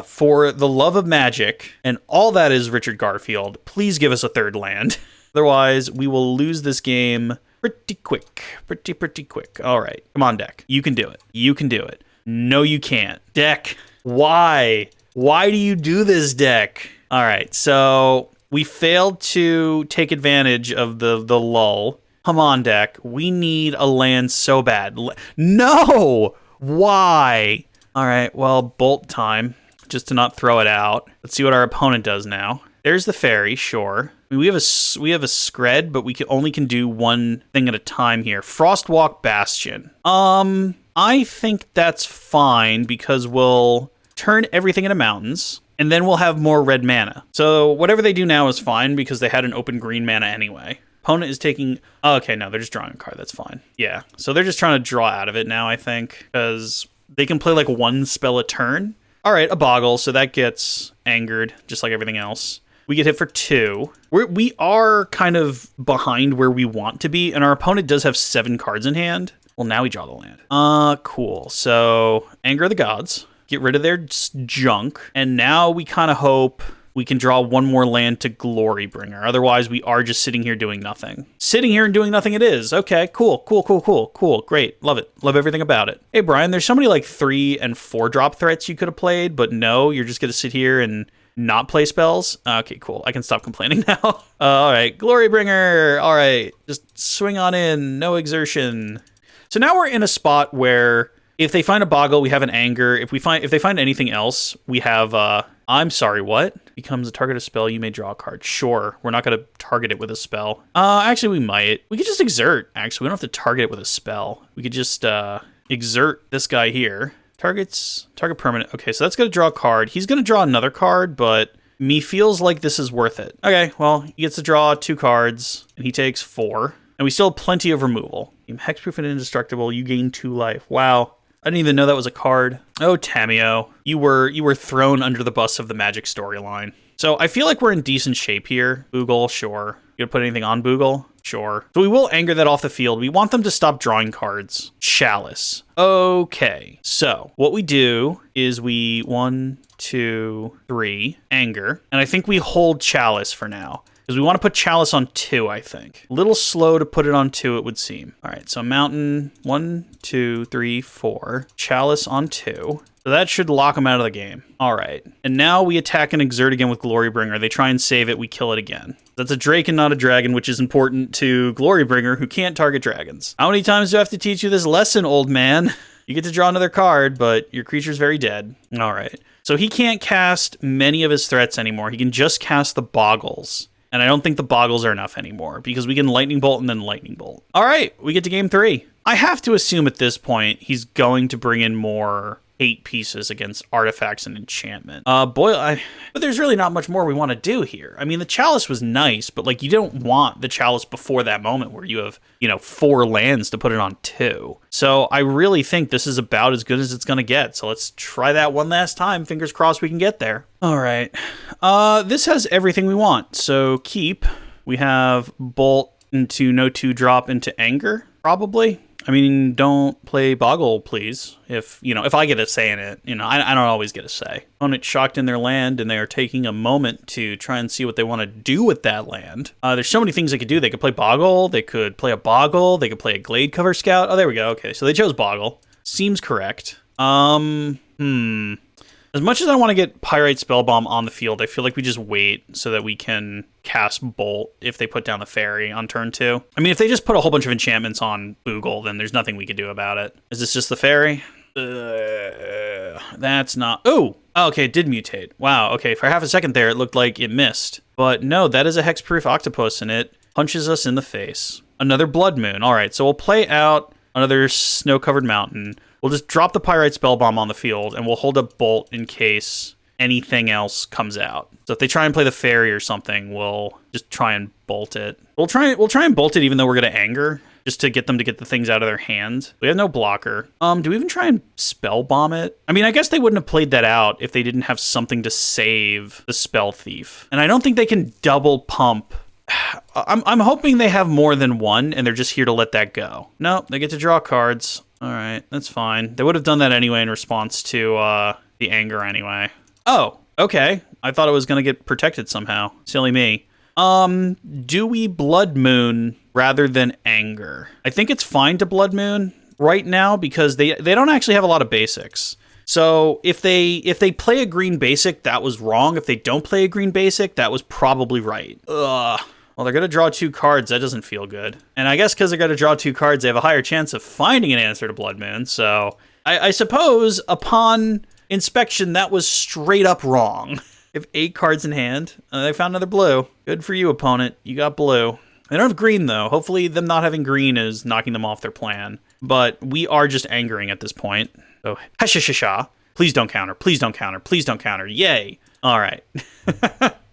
for the love of magic, and all that is Richard Garfield, please give us a 3rd land. Otherwise, we will lose this game pretty quick. Pretty quick. All right. Come on, deck. You can do it. You can do it. No, you can't. Deck, why? Why do you do this, deck? All right. So we failed to take advantage of the lull. Come on, deck. We need a land so bad. No! Why? All right, well, bolt time, just to not throw it out. Let's see what our opponent does now. There's the fairy, sure. I mean, we have a SKRED, but we only can do one thing at a time here. Frostwalk Bastion. I think that's fine because we'll turn everything into mountains, and then we'll have more red mana. So whatever they do now is fine because they had an open green mana anyway. Opponent is taking... Oh, okay, no, they're just drawing a card. That's fine. Yeah, so they're just trying to draw out of it now, I think, because... they can play like 1 spell a turn. All right, a Boggle, so that gets angered, just like everything else. We get hit for 2. We are kind of behind where we want to be, and our opponent does have 7 cards in hand. Well, now we draw the land. Cool. So, Anger of the Gods. Get rid of their junk. And now we kind of hope we can draw 1 more land to Glorybringer. Otherwise, we are just sitting here doing nothing. Sitting here and doing nothing it is. Okay, cool. Great. Love it. Love everything about it. Hey, Brian, there's so many like 3 and 4-drop threats you could have played, but no, you're just going to sit here and not play spells? Okay, cool. I can stop complaining now. All right, Glorybringer. All right, just swing on in. No exertion. So now we're in a spot where if they find a Boggle, we have an Anger. If they find anything else, we have... I'm sorry, what? Becomes a target of spell, you may draw a card. Sure, we're not going to target it with a spell. Actually, we might. We could just exert, actually. We don't have to target it with a spell. We could just exert this guy here. Target permanent. Okay, so that's going to draw a card. He's going to draw another card, but me feels like this is worth it. Okay, well, he gets to draw 2 cards, and he takes 4. And we still have plenty of removal. Hexproof and indestructible, you gain 2 life. Wow. I didn't even know that was a card. Oh, Tamio, you were thrown under the bus of the Magic storyline. So I feel like we're in decent shape here. Boogle, sure. You gonna put anything on Boogle? Sure. So we will anger that off the field. We want them to stop drawing cards. Chalice. Okay. So what we do is we 1, 2, 3 anger, and I think we hold Chalice for now. Because we want to put Chalice on 2, I think. A little slow to put it on 2, it would seem. All right, so Mountain, 1, 2, 3, 4. Chalice on 2. So that should lock them out of the game. All right, and now we attack and exert again with Glorybringer. They try and save it, we kill it again. That's a Drake and not a dragon, which is important to Glorybringer, who can't target dragons. How many times do I have to teach you this lesson, old man? You get to draw another card, but your creature's very dead. All right, so he can't cast many of his threats anymore. He can just cast the Boggles. And I don't think the boggles are enough anymore because we can lightning bolt and then lightning bolt. All right, we get to game 3. I have to assume at this point he's going to bring in more 8 pieces against artifacts and enchantment. But there's really not much more we want to do here. I mean, the chalice was nice, but like you don't want the chalice before that moment where you have, 4 lands to put it on 2. So I really think this is about as good as it's going to get. So let's try that one last time. Fingers crossed we can get there. All right. This has everything we want. So keep. We have bolt into no 2-drop into anger, probably. I mean, don't play Boggle, please. If I get a say in it, I don't always get a say. Opponent shocked in their land, and they are taking a moment to try and see what they want to do with that land. There's so many things they could do. They could play Boggle. They could play a Boggle. They could play a Glade Cover Scout. Oh, there we go. Okay, so they chose Boggle. Seems correct. As much as I want to get Pyrite Spellbomb on the field, I feel like we just wait so that we can cast Bolt if they put down the Fairy on turn 2. I mean, if they just put a whole bunch of enchantments on Boogle, then there's nothing we could do about it. Is this just the Fairy? That's not... Oh, okay, it did mutate. Wow, okay, for half a second there, it looked like it missed. But no, that is a Hexproof Octopus, and it punches us in the face. Another Blood Moon. All right, so we'll play out another Snow-Covered Mountain. We'll just drop the Pyrite Spellbomb on the field, and we'll hold up Bolt in case anything else comes out. So if they try and play the Fairy or something, we'll just try and bolt it. We'll try and bolt it even though we're going to anger, just to get them to get the things out of their hand. We have no blocker. Do we even try and Spellbomb it? I mean, I guess they wouldn't have played that out if they didn't have something to save the Spell Thief. And I don't think they can double pump. I'm hoping they have more than one, and they're just here to let that go. No, they get to draw cards. All right, that's fine. They would have done that anyway in response to the anger anyway. Oh, okay. I thought it was going to get protected somehow. Silly me. Do we Blood Moon rather than anger? I think it's fine to Blood Moon right now because they don't actually have a lot of basics. So if they play a green basic, that was wrong. If they don't play a green basic, that was probably right. Ugh. Well, they're going to draw 2 cards. That doesn't feel good. And I guess because they're going to draw 2 cards, they have a higher chance of finding an answer to Blood Moon. So I suppose upon inspection, that was straight up wrong. If 8 cards in hand, they found another blue. Good for you, opponent. You got blue. They don't have green, though. Hopefully them not having green is knocking them off their plan. But we are just angering at this point. So, ha-sha-sha-sha. Please don't counter. Please don't counter. Please don't counter. Yay. All right.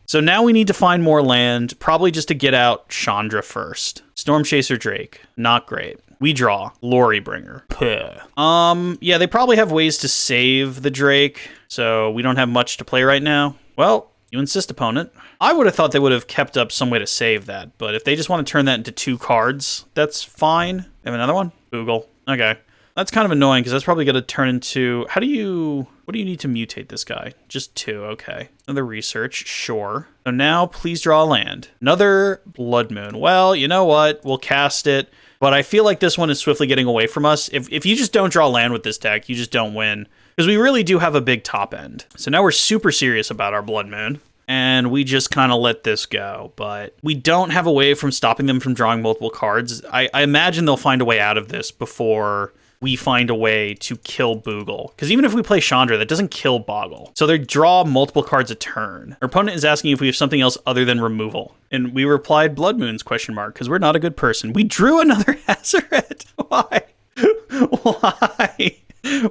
So now we need to find more land, probably just to get out Chandra first. Storm Chaser Drake. Not great. We draw Glorybringer. Puh. Yeah, they probably have ways to save the Drake, so we don't have much to play right now. Well, you insist, opponent. I would have thought they would have kept up some way to save that, but if they just want to turn that into 2 cards, that's fine. They have another one? Google. Okay. That's kind of annoying because that's probably going to turn into... What do you need to mutate this guy? Just 2, okay. Another research, sure. So now please draw a land. Another Blood Moon. Well, you know what? We'll cast it. But I feel like this one is swiftly getting away from us. If you just don't draw land with this deck, you just don't win. Because we really do have a big top end. So now we're super serious about our Blood Moon. And we just kind of let this go. But we don't have a way from stopping them from drawing multiple cards. I imagine they'll find a way out of this before we find a way to kill Boogle. Because even if we play Chandra, that doesn't kill Boggle. So they draw multiple cards a turn. Our opponent is asking if we have something else other than removal. And we replied Blood Moons, because we're not a good person. We drew another Hazoret. Why?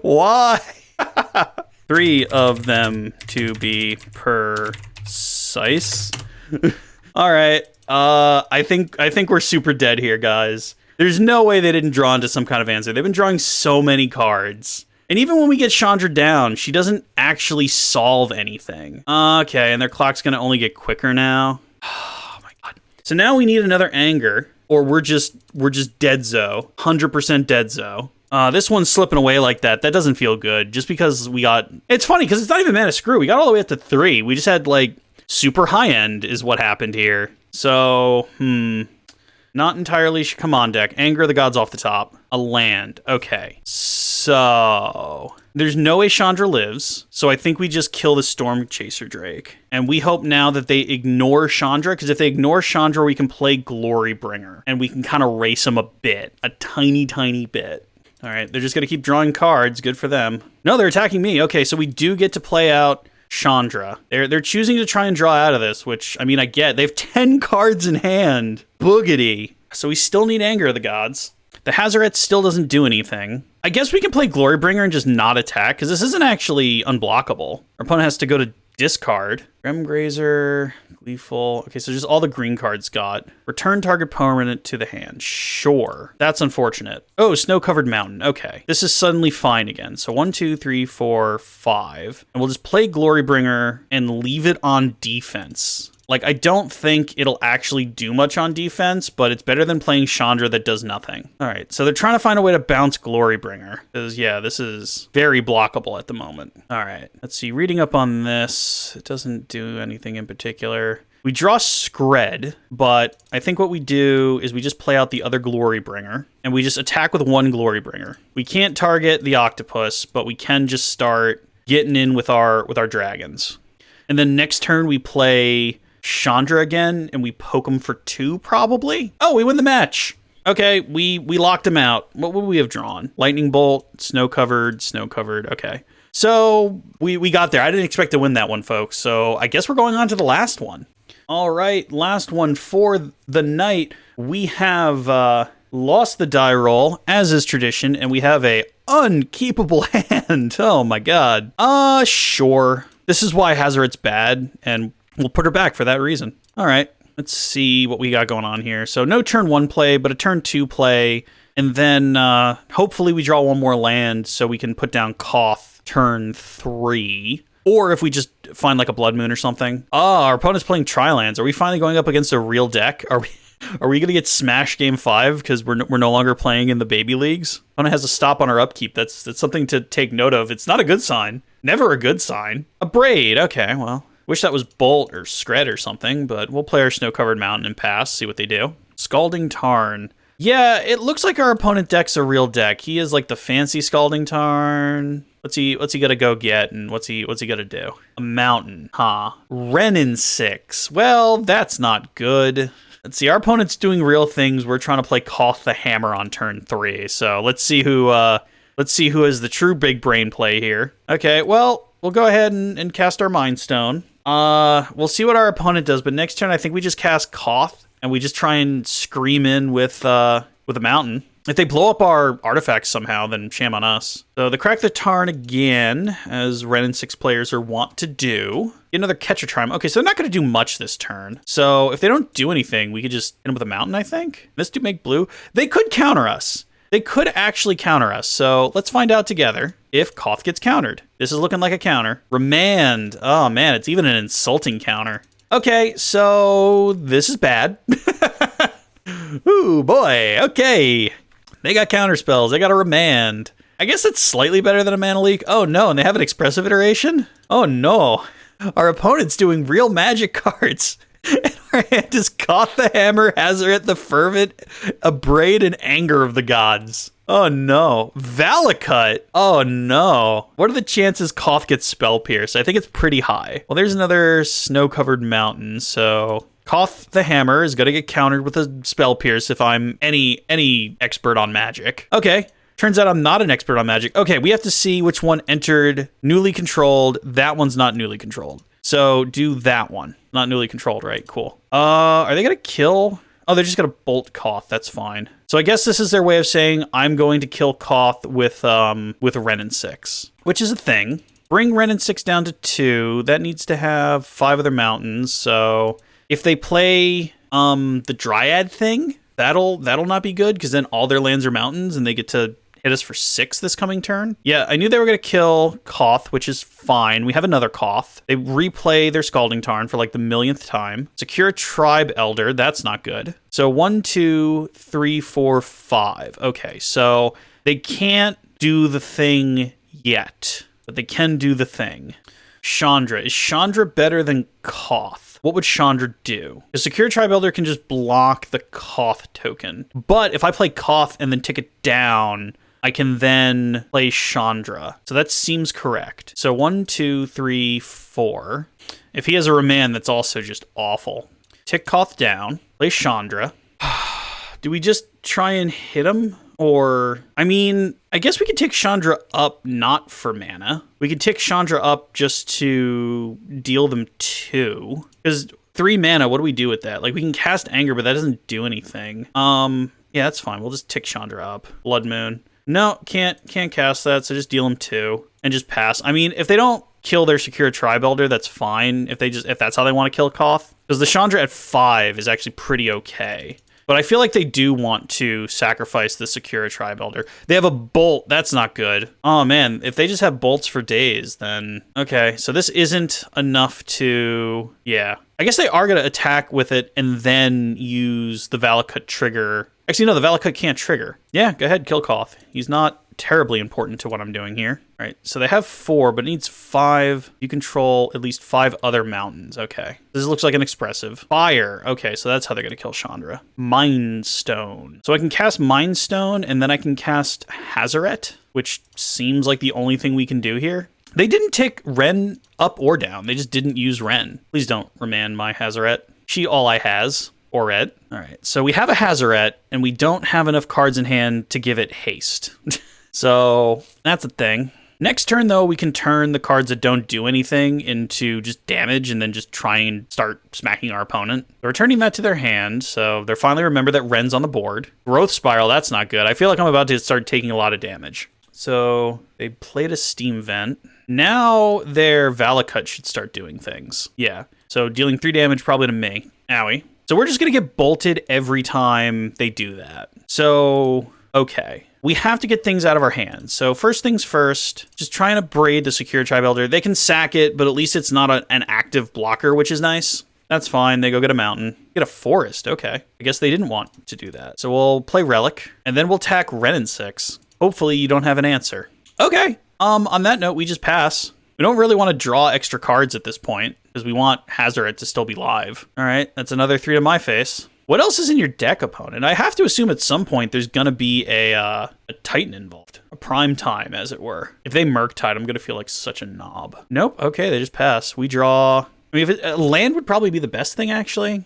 Why? 3 of them to be precise. All right. I think we're super dead here, guys. There's no way they didn't draw into some kind of answer. They've been drawing so many cards. And even when we get Chandra down, she doesn't actually solve anything. Okay, and their clock's going to only get quicker now. Oh my god. So now we need another anger, or we're just dead zo. 100% dead zo. This one's slipping away like that. That doesn't feel good. Just because we got... It's funny, because it's not even Mana Screw. We got all the way up to 3. We just had, like, super high end is what happened here. So, not entirely... Come on, deck. Anger of the Gods off the top. A land. Okay. So... There's no way Chandra lives, so I think we just kill the Storm Chaser Drake. And we hope now that they ignore Chandra, because if they ignore Chandra, we can play Glorybringer. And we can kind of race them a bit. A tiny, tiny bit. All right, they're just going to keep drawing cards. Good for them. No, they're attacking me. Okay, so we do get to play out Chandra. They're choosing to try and draw out of this, which, I mean, I get. They have 10 cards in hand. Boogity. So we still need Anger of the Gods. The Hazoret still doesn't do anything. I guess we can play Glorybringer and just not attack, because this isn't actually unblockable. Our opponent has to go to discard. Grimgrazer, Gleeful. Okay, so just all the green cards got. Return target permanent to the hand. Sure. That's unfortunate. Oh, Snow-Covered Mountain. Okay. This is suddenly fine again. So 1, 2, 3, 4, 5. And we'll just play Glorybringer and leave it on defense. Like, I don't think it'll actually do much on defense, but it's better than playing Chandra that does nothing. All right, so they're trying to find a way to bounce Glorybringer. Because, yeah, this is very blockable at the moment. All right, let's see. Reading up on this, it doesn't do anything in particular. We draw SKRED, but I think what we do is we just play out the other Glorybringer, and we just attack with one Glorybringer. We can't target the Octopus, but we can just start getting in with our dragons. And then next turn, we play Chandra again, and we poke him for 2, probably. Oh, we win the match. Okay, we locked him out. What would we have drawn? Lightning Bolt, Snow-Covered. Okay. So we got there. I didn't expect to win that one, folks. So I guess we're going on to the last one. All right, last one for the night. We have lost the die roll, as is tradition, and we have a unkeepable hand. Oh my god. Sure. This is why Hazoret's bad, and we'll put her back for that reason. All right, let's see what we got going on here. So no turn 1 play, but a turn 2 play. And then hopefully we draw one more land so we can put down Koth turn 3. Or if we just find like a Blood Moon or something. Oh, our opponent's playing Tri-Lands. Are we finally going up against a real deck? Are we going to get smashed game 5 because we're no longer playing in the baby leagues? Opponent has a stop on our upkeep. That's something to take note of. It's not a good sign. Never a good sign. A Braid. Okay, well. Wish that was Bolt or SKRED or something, but we'll play our Snow-Covered Mountain and pass, see what they do. Scalding Tarn. Yeah, it looks like our opponent deck's a real deck. He is like the fancy Scalding Tarn. What's he gonna go get, and what's he gonna do? A mountain, huh? Renin 6. Well, that's not good. Let's see, our opponent's doing real things. We're trying to play Koth the Hammer on turn 3. So let's see who has the true big brain play here. Okay, well, we'll go ahead and cast our Mind Stone. We'll see what our opponent does, but next turn I think we just cast Koth and we just try and scream in with a mountain. If they blow up our artifacts somehow, then shame on us. So they crack the Tarn again, as Renin 6 players are wont to do. Get another Catcher Triumph. Okay, so they're not going to do much this turn. So if they don't do anything, we could just hit them with a mountain, I think. This do make blue. They could counter us. They could actually counter us. So let's find out together if Koth gets countered. This is looking like a counter. Remand. Oh, man, it's even an insulting counter. Okay, so this is bad. Ooh, boy. Okay. They got counter spells. They got a Remand. I guess it's slightly better than a Mana Leak. Oh, no, and they have an Expressive Iteration? Oh, no. Our opponent's doing real magic cards. And our hand is Koth the Hammer, Hazoret the Fervent, a Braid, and Anger of the Gods. Oh no. Valakut. Oh no. What are the chances Koth gets Spell Pierce? I think it's pretty high. Well, there's another Snow-Covered Mountain, so Koth the Hammer is going to get countered with a Spell Pierce if I'm any expert on Magic. Okay. Turns out I'm not an expert on Magic. Okay, we have to see which one entered newly controlled. That one's not newly controlled. So do that one. Not newly controlled, right? Cool. Are they going to kill? Oh, they're just going to bolt Koth. That's fine. So I guess this is their way of saying I'm going to kill Koth with Renin 6, which is a thing. Bring Renin 6 down to 2. That needs to have 5 other mountains. So if they play the Dryad thing, that'll not be good because then all their lands are mountains and they get to hit us for 6 this coming turn. Yeah, I knew they were going to kill Koth, which is fine. We have another Koth. They replay their Scalding Tarn for like the millionth time. Secure Tribe Elder. That's not good. So 1, 2, 3, 4, 5. Okay, so they can't do the thing yet, but they can do the thing. Chandra. Is Chandra better than Koth? What would Chandra do? The Secure Tribe Elder can just block the Koth token. But if I play Koth and then tick it down, I can then play Chandra. So that seems correct. So 1, 2, 3, 4. If he has a Remand, that's also just awful. Tick Koth down. Play Chandra. Do we just try and hit him? Or, I mean, I guess we could take Chandra up not for mana. We could take Chandra up just to deal them 2. Because 3 mana, what do we do with that? Like, we can cast Anger, but that doesn't do anything. Yeah, that's fine. We'll just tick Chandra up. Blood Moon. No, can't cast that, so just deal them 2 and just pass. I mean, if they don't kill their Secure Tribe Elder, that's fine. If that's how they want to kill Koth. Because the Chandra at 5 is actually pretty okay. But I feel like they do want to sacrifice the Secure Tribe Elder. They have a bolt. That's not good. Oh, man. If they just have bolts for days, then... Okay, so this isn't enough to... Yeah. I guess they are going to attack with it and then use the Valakut trigger. Actually, no, the Valakut can't trigger. Yeah, go ahead, kill Koth. He's not terribly important to what I'm doing here. All right, so they have 4, but it needs 5. You control at least 5 other mountains. Okay, this looks like an expressive. Fire. Okay, so that's how they're going to kill Chandra. Mind Stone. So I can cast Mind Stone, and then I can cast Hazaret, which seems like the only thing we can do here. They didn't tick Ren up or down. They just didn't use Ren. Please don't remand my Hazaret. She all I has. Or Ed. All right, so we have a Hazaret, and we don't have enough cards in hand to give it haste. So that's a thing. Next turn, though, we can turn the cards that don't do anything into just damage and then just try and start smacking our opponent. They're returning that to their hand, so they're finally remember that Ren's on the board. Growth Spiral, that's not good. I feel like I'm about to start taking a lot of damage. So they played a Steam Vent. Now their Valakut should start doing things. Yeah, so dealing 3 damage probably to me. Owie. So we're just going to get bolted every time they do that. So, okay. We have to get things out of our hands. So first things first, just trying to braid the Secure Tribe Elder. They can sack it, but at least it's not an active blocker, which is nice. That's fine. They go get a mountain. Get a forest. Okay. I guess they didn't want to do that. So we'll play Relic, and then we'll tack Renin 6. Hopefully you don't have an answer. Okay. On that note, we just pass. We don't really want to draw extra cards at this point, because we want Hazaret to still be live. All right, that's another 3 to my face. What else is in your deck, opponent? I have to assume at some point there's going to be a Titan involved. A prime time, as it were. If they Murktide, I'm going to feel like such a knob. Nope, okay, they just pass. We draw... I mean, land would probably be the best thing, actually.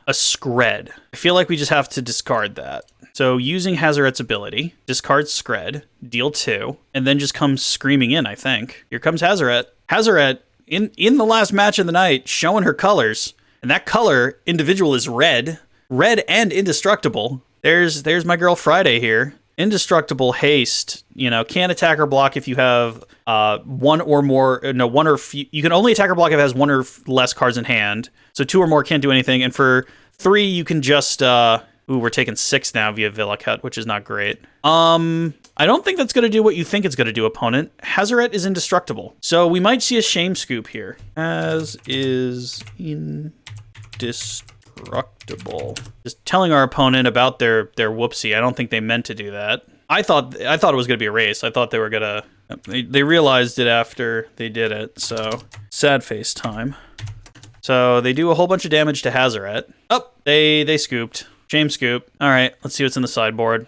A SKRED. I feel like we just have to discard that. So using Hazaret's ability, discard SKRED, deal 2, and then just comes screaming in, I think. Here comes Hazaret. Hazaret, in the last match of the night, showing her colors. And that color, individual, is red. Red and indestructible. There's my girl Friday here. Indestructible, haste, can't attack or block if you have one or few. You can only attack or block if it has 1 or less cards in hand. So 2 or more can't do anything. And for 3, you can just, we're taking 6 now via Valakut, which is not great. I don't think that's going to do what you think it's going to do, opponent. Hazaret is indestructible. So we might see a shame scoop here. As is indestructible. Just telling our opponent about their whoopsie. I don't think they meant to do that. I thought it was going to be a race. I thought they were going to... They realized it after they did it, so... Sad face time. So they do a whole bunch of damage to Hazaret. Oh, they scooped. Shame scoop. All right, let's see what's in the sideboard.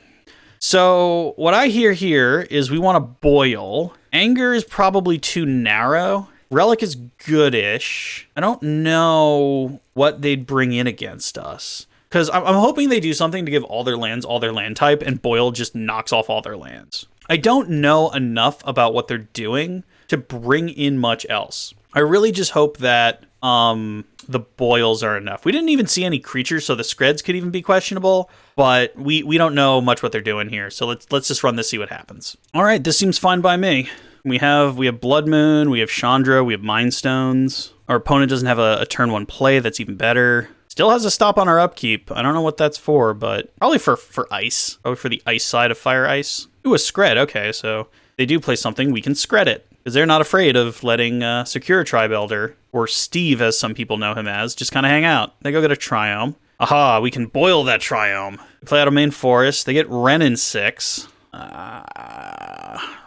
So what I hear here is we want to boil. Anger is probably too narrow. Relic is goodish. I don't know what they'd bring in against us. Because I'm hoping they do something to give all their lands all their land type, and boil just knocks off all their lands. I don't know enough about what they're doing to bring in much else. I really just hope that the boils are enough. We didn't even see any creatures, so the SKREDs could even be questionable, but we don't know much what they're doing here. So let's just run this, see what happens. All right, this seems fine by me. We have Blood Moon, we have Chandra, we have Mind Stones. Our opponent doesn't have a turn 1 play, that's even better. Still has a stop on our upkeep. I don't know what that's for, but probably for ice. Probably for the ice side of Fire Ice. Ooh, a SKRED. Okay, so they do play something, we can SKRED it. Because they're not afraid of letting Secure Tribe Elder, or Steve as some people know him as, just kind of hang out. They go get a Triome. Aha, we can boil that Triome. They play out of main forest. They get Renin 6.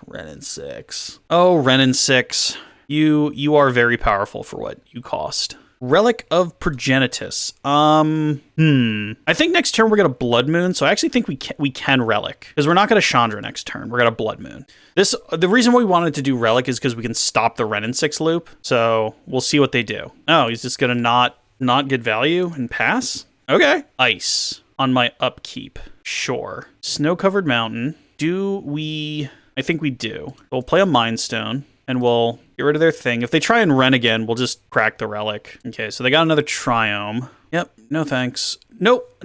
Renin 6. Oh, Renin 6. You are very powerful for what you cost. Relic of Progenitus. I think next turn we're gonna Blood Moon, so I actually think we can Relic. Because we're not gonna Chandra next turn. We're gonna Blood Moon. The reason why we wanted to do Relic is because we can stop the Renin 6 loop. So we'll see what they do. Oh, he's just gonna not get value and pass? Okay. Ice on my upkeep. Sure. Snow-covered mountain. Do we I think we do. We'll play a Mind Stone, and we'll get rid of their thing. If they try and Ren again, we'll just crack the Relic. Okay, so they got another Triome. Yep, no thanks. Nope.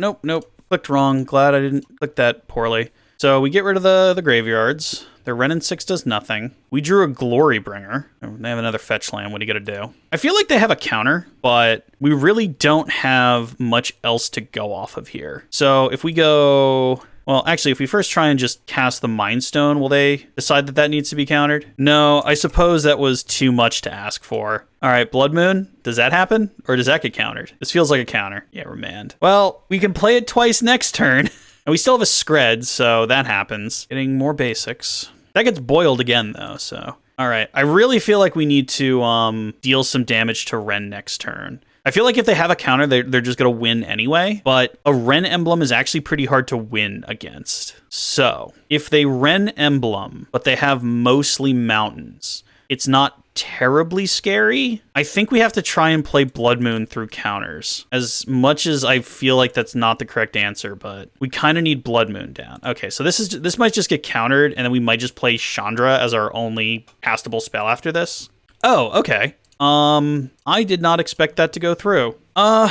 Clicked wrong. Glad I didn't click that poorly. So we get rid of the graveyards. Their Renin 6 does nothing. We drew a Glory Bringer. They have another fetch land. What are you going to do? I feel like they have a counter, but we really don't have much else to go off of here. So if we go... Well, actually, if we first try and just cast the Mind Stone, will they decide that that needs to be countered? No, I suppose that was too much to ask for. All right, Blood Moon, does that happen? Or does that get countered? This feels like a counter. Yeah, Remand. Well, we can play it twice next turn. And we still have a Skred, so that happens. Getting more basics. That gets boiled again, though, so... All right, I really feel like we need to deal some damage to Ren next turn. I feel like if they have a counter, they're just going to win anyway, but a Ren Emblem is actually pretty hard to win against. So, if they Ren Emblem, but they have mostly mountains, it's not terribly scary. I think we have to try and play Blood Moon through counters. As much as I feel like that's not the correct answer, but we kind of need Blood Moon down. Okay, so this might just get countered, and then we might just play Chandra as our only castable spell after this. Oh, okay. I did not expect that to go through. Do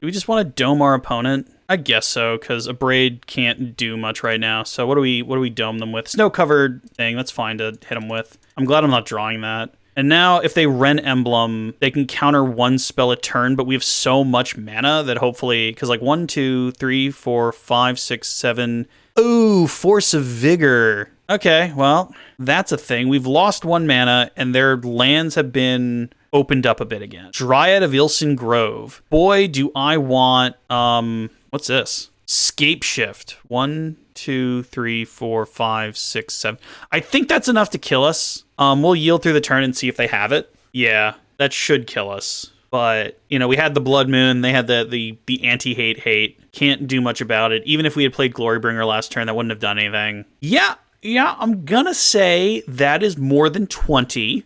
we just want to dome our opponent? I guess so, because a Braid can't do much right now. So what do we dome them with? Snow-covered thing, that's fine to hit them with. I'm glad I'm not drawing that. And now, if they Ren Emblem, they can counter one spell a turn, but we have so much mana that hopefully... Because, like, 1, 2, 3, 4, 5, 6, 7... Ooh, Force of Vigor. Okay, well, that's a thing. We've lost 1 mana, and their lands have been opened up a bit again. Dryad of Ilson Grove. Boy, do I want... what's this? Scape Shift. 1, 2, 3, 4, 5, 6, 7. I think that's enough to kill us. We'll yield through the turn and see if they have it. Yeah, that should kill us. But, you know, we had the Blood Moon. They had the anti-hate. Can't do much about it. Even if we had played Glorybringer last turn, that wouldn't have done anything. Yeah, I'm gonna say that is more than 20.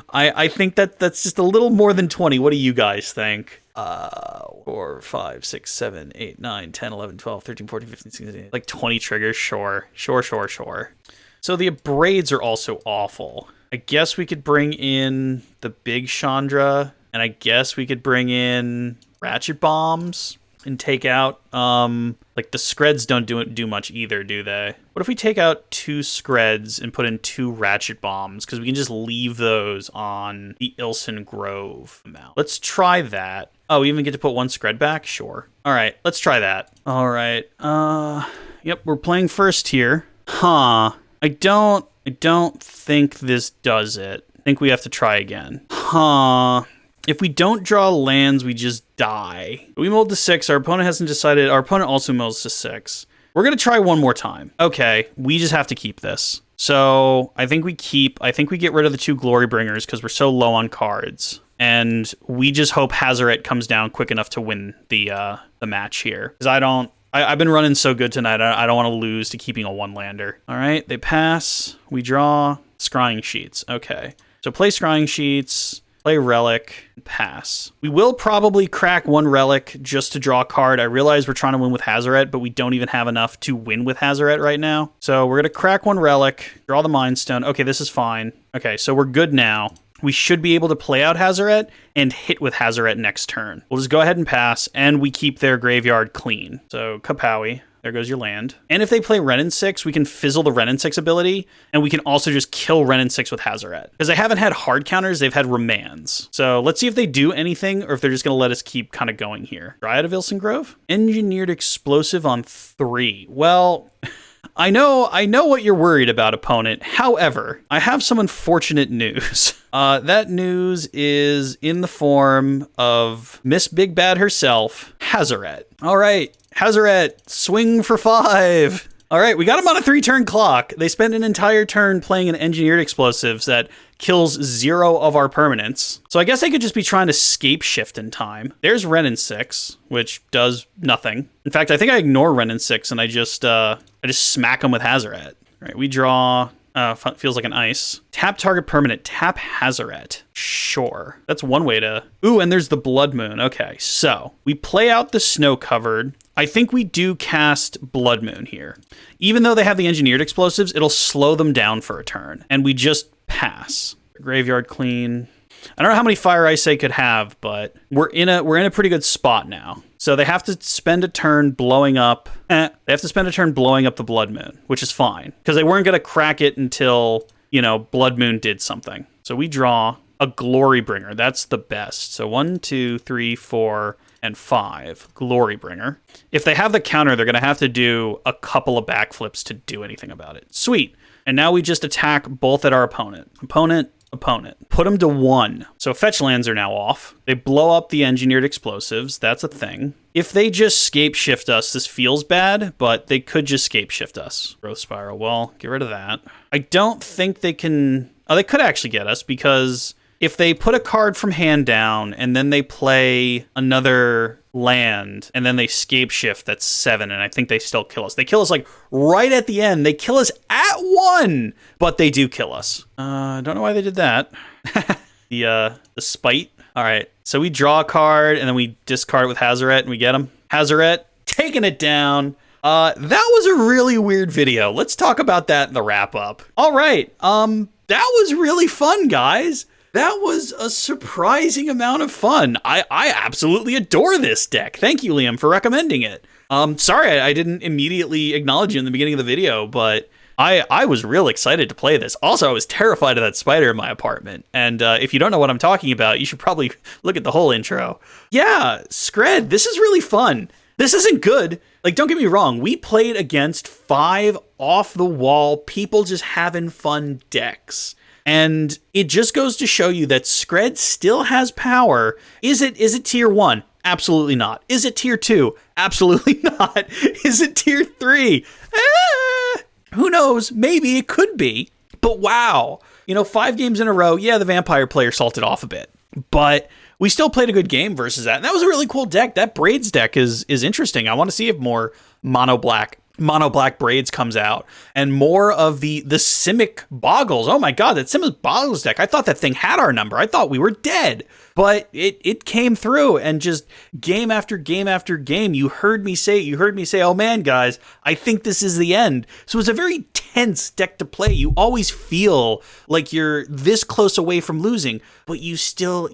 I think that's just a little more than 20. What do you guys think? 4, 5, 6, 7, 8, 9, 10, 11, 12, 13, 14, 15, 16, 17. Like 20 triggers, sure. So the Abrades are also awful. I guess we could bring in the big Chandra, and I guess we could bring in Ratchet Bombs and take out, like the Skreds don't do much either, do they? What if we take out 2 Skreds and put in 2 Ratchet Bombs? Because we can just leave those on the Ilson Grove amount. Let's try that. Oh, we even get to put 1 Skred back? Sure. All right, let's try that. All right. Yep, we're playing first here. Huh. I don't think this does it. I think we have to try again. Huh. If we don't draw lands, we just die. We milled to 6. Our opponent hasn't decided. Our opponent also mills to 6. We're going to try one more time. Okay, we just have to keep this. So I think we get rid of the 2 Glorybringers because we're so low on cards. And we just hope Hazoret comes down quick enough to win the match here. Because I've been running so good tonight, I don't want to lose to keeping a 1-lander. All right, they pass. We draw Scrying Sheets. Okay, so play Scrying Sheets, play Relic, and pass. We will probably crack 1 Relic just to draw a card. I realize we're trying to win with Hazoret, but we don't even have enough to win with Hazoret right now. So we're going to crack 1 Relic, draw the Mind Stone. Okay, this is fine. Okay, so we're good now. We should be able to play out Hazoret and hit with Hazoret next turn. We'll just go ahead and pass, and we keep their graveyard clean. So, Kapowie, there goes your land. And if they play Renin 6, we can fizzle the Renin 6 ability, and we can also just kill Renin 6 with Hazoret. Because they haven't had hard counters, they've had remands. So, let's see if they do anything, or if they're just going to let us keep kind of going here. Dryad of Ilson Grove? Engineered Explosive on 3. Well... I know what you're worried about, opponent. However, I have some unfortunate news. That news is in the form of Miss Big Bad herself, Hazoret. All right, Hazoret, swing for 5. All right, we got him on a 3-turn clock. They spent an entire turn playing an Engineered Explosives that kills 0 of our permanents. So I guess they could just be trying to Scape Shift in time. There's Renin 6, which does nothing. In fact, I think I ignore Renin 6 and I just smack them with Hazoret. All right, we draw... feels like an ice. Tap target permanent. Tap Hazoret. Sure. That's one way to... Ooh, and there's the Blood Moon. Okay, so we play out the Snow Covered. I think we do cast Blood Moon here. Even though they have the engineered explosives, it'll slow them down for a turn, and we just pass. Graveyard clean. I don't know how many Fire Ice they could have, but we're in a pretty good spot now. So they have to spend a turn blowing up. They have to spend a turn blowing up the Blood Moon, which is fine because they weren't going to crack it until, you know, Blood Moon did something. So we draw a Glory Bringer. That's the best. So 1, 2, 3, 4, and 5. Glory Bringer. If they have the counter, they're going to have to do a couple of backflips to do anything about it. Sweet. And now we just attack both at our opponent. Opponent. Put them to 1. So fetch lands are now off. They blow up the engineered explosives. That's a thing. If they just scape shift us, this feels bad, but they could just scape shift us. Growth Spiral. Well, get rid of that. I don't think they can... Oh, they could actually get us because if they put a card from hand down and then they play another land and then they scape shift, that's 7, and I think they still kill us. They kill us like right at the end. They kill us at 1, but they do kill us. I don't know why they did that. The spite. All right, so we draw a card and then we discard it with Hazaret and we get him. Hazaret taking it down. That was a really weird video. Let's talk about that in the wrap up. All right, that was really fun, guys. That was a surprising amount of fun. I absolutely adore this deck. Thank you, Liam, for recommending it. Sorry I didn't immediately acknowledge you in the beginning of the video, but I was real excited to play this. Also, I was terrified of that spider in my apartment. And if you don't know what I'm talking about, you should probably look at the whole intro. Yeah, SKRED, this is really fun. This isn't good. Like, don't get me wrong. We played against 5 off-the-wall, people just having fun decks. And it just goes to show you that SKRED still has power. Is it tier 1? Absolutely not. Is it tier 2? Absolutely not. Is it tier 3? Who knows? Maybe it could be. But wow. You know, 5 games in a row. Yeah, the vampire player salted off a bit. But we still played a good game versus that. And that was a really cool deck. That Braids deck is interesting. I want to see if more mono black Braids comes out and more of the Simic Boggles. Oh my god, that Simic Boggles deck. I thought that thing had our number. I thought we were dead. But it came through, and just game after game after game, you heard me say, oh man, guys, I think this is the end. So it's a very tense deck to play. You always feel like you're this close away from losing, but you still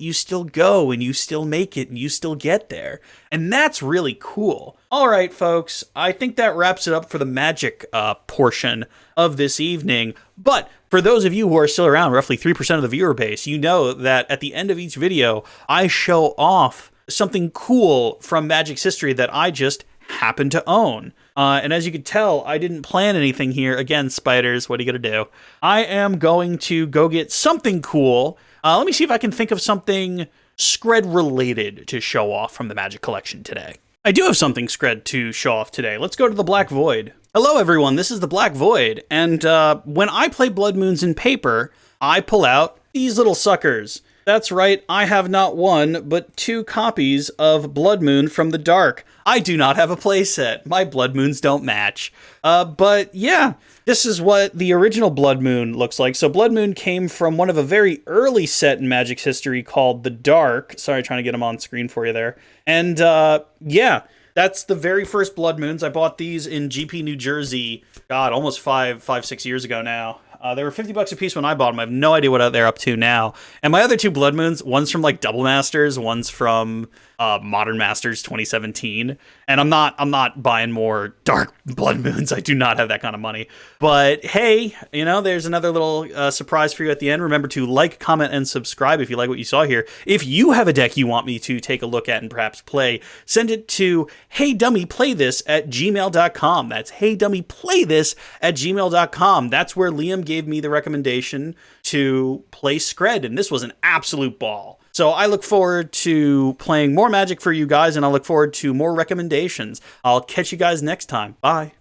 go and you still make it and you still get there. And that's really cool. All right, folks, I think that wraps it up for the Magic portion of this evening. But for those of you who are still around, roughly 3% of the viewer base, you know that at the end of each video, I show off something cool from Magic's history that I just happen to own. And as you can tell, I didn't plan anything here. Again, spiders, what are you going to do? I am going to go get something cool. Let me see if I can think of something SKRED related to show off from the Magic collection today. I do have something SKRED to show off today. Let's go to the Black Void. Hello, everyone. This is the Black Void. And when I play Blood Moons in paper, I pull out these little suckers. That's right. I have not 1, but 2 copies of Blood Moon from the Dark. I do not have a playset. My Blood Moons don't match. But yeah, this is what the original Blood Moon looks like. So Blood Moon came from one of a very early set in Magic's history called the Dark. Sorry, trying to get them on screen for you there. And yeah, that's the very first Blood Moons. I bought these in GP New Jersey, God, almost 6 years ago now. They were $50 a piece when I bought them. I have no idea what they're up to now. And my other 2 Blood Moons, one's from like Double Masters, one's from Modern Masters 2017. And I'm not buying more Dark Blood Moons. I do not have that kind of money. But hey, you know, there's another little surprise for you at the end. Remember to like, comment, and subscribe if you like what you saw here. If you have a deck you want me to take a look at and perhaps play, send it to HeyDummyPlayThis at gmail.com. That's HeyDummyPlayThis at gmail.com. That's where Liam gave me the recommendation to play SKRED, and this was an absolute ball. So I look forward to playing more Magic for you guys, and I look forward to more recommendations. I'll catch you guys next time. Bye.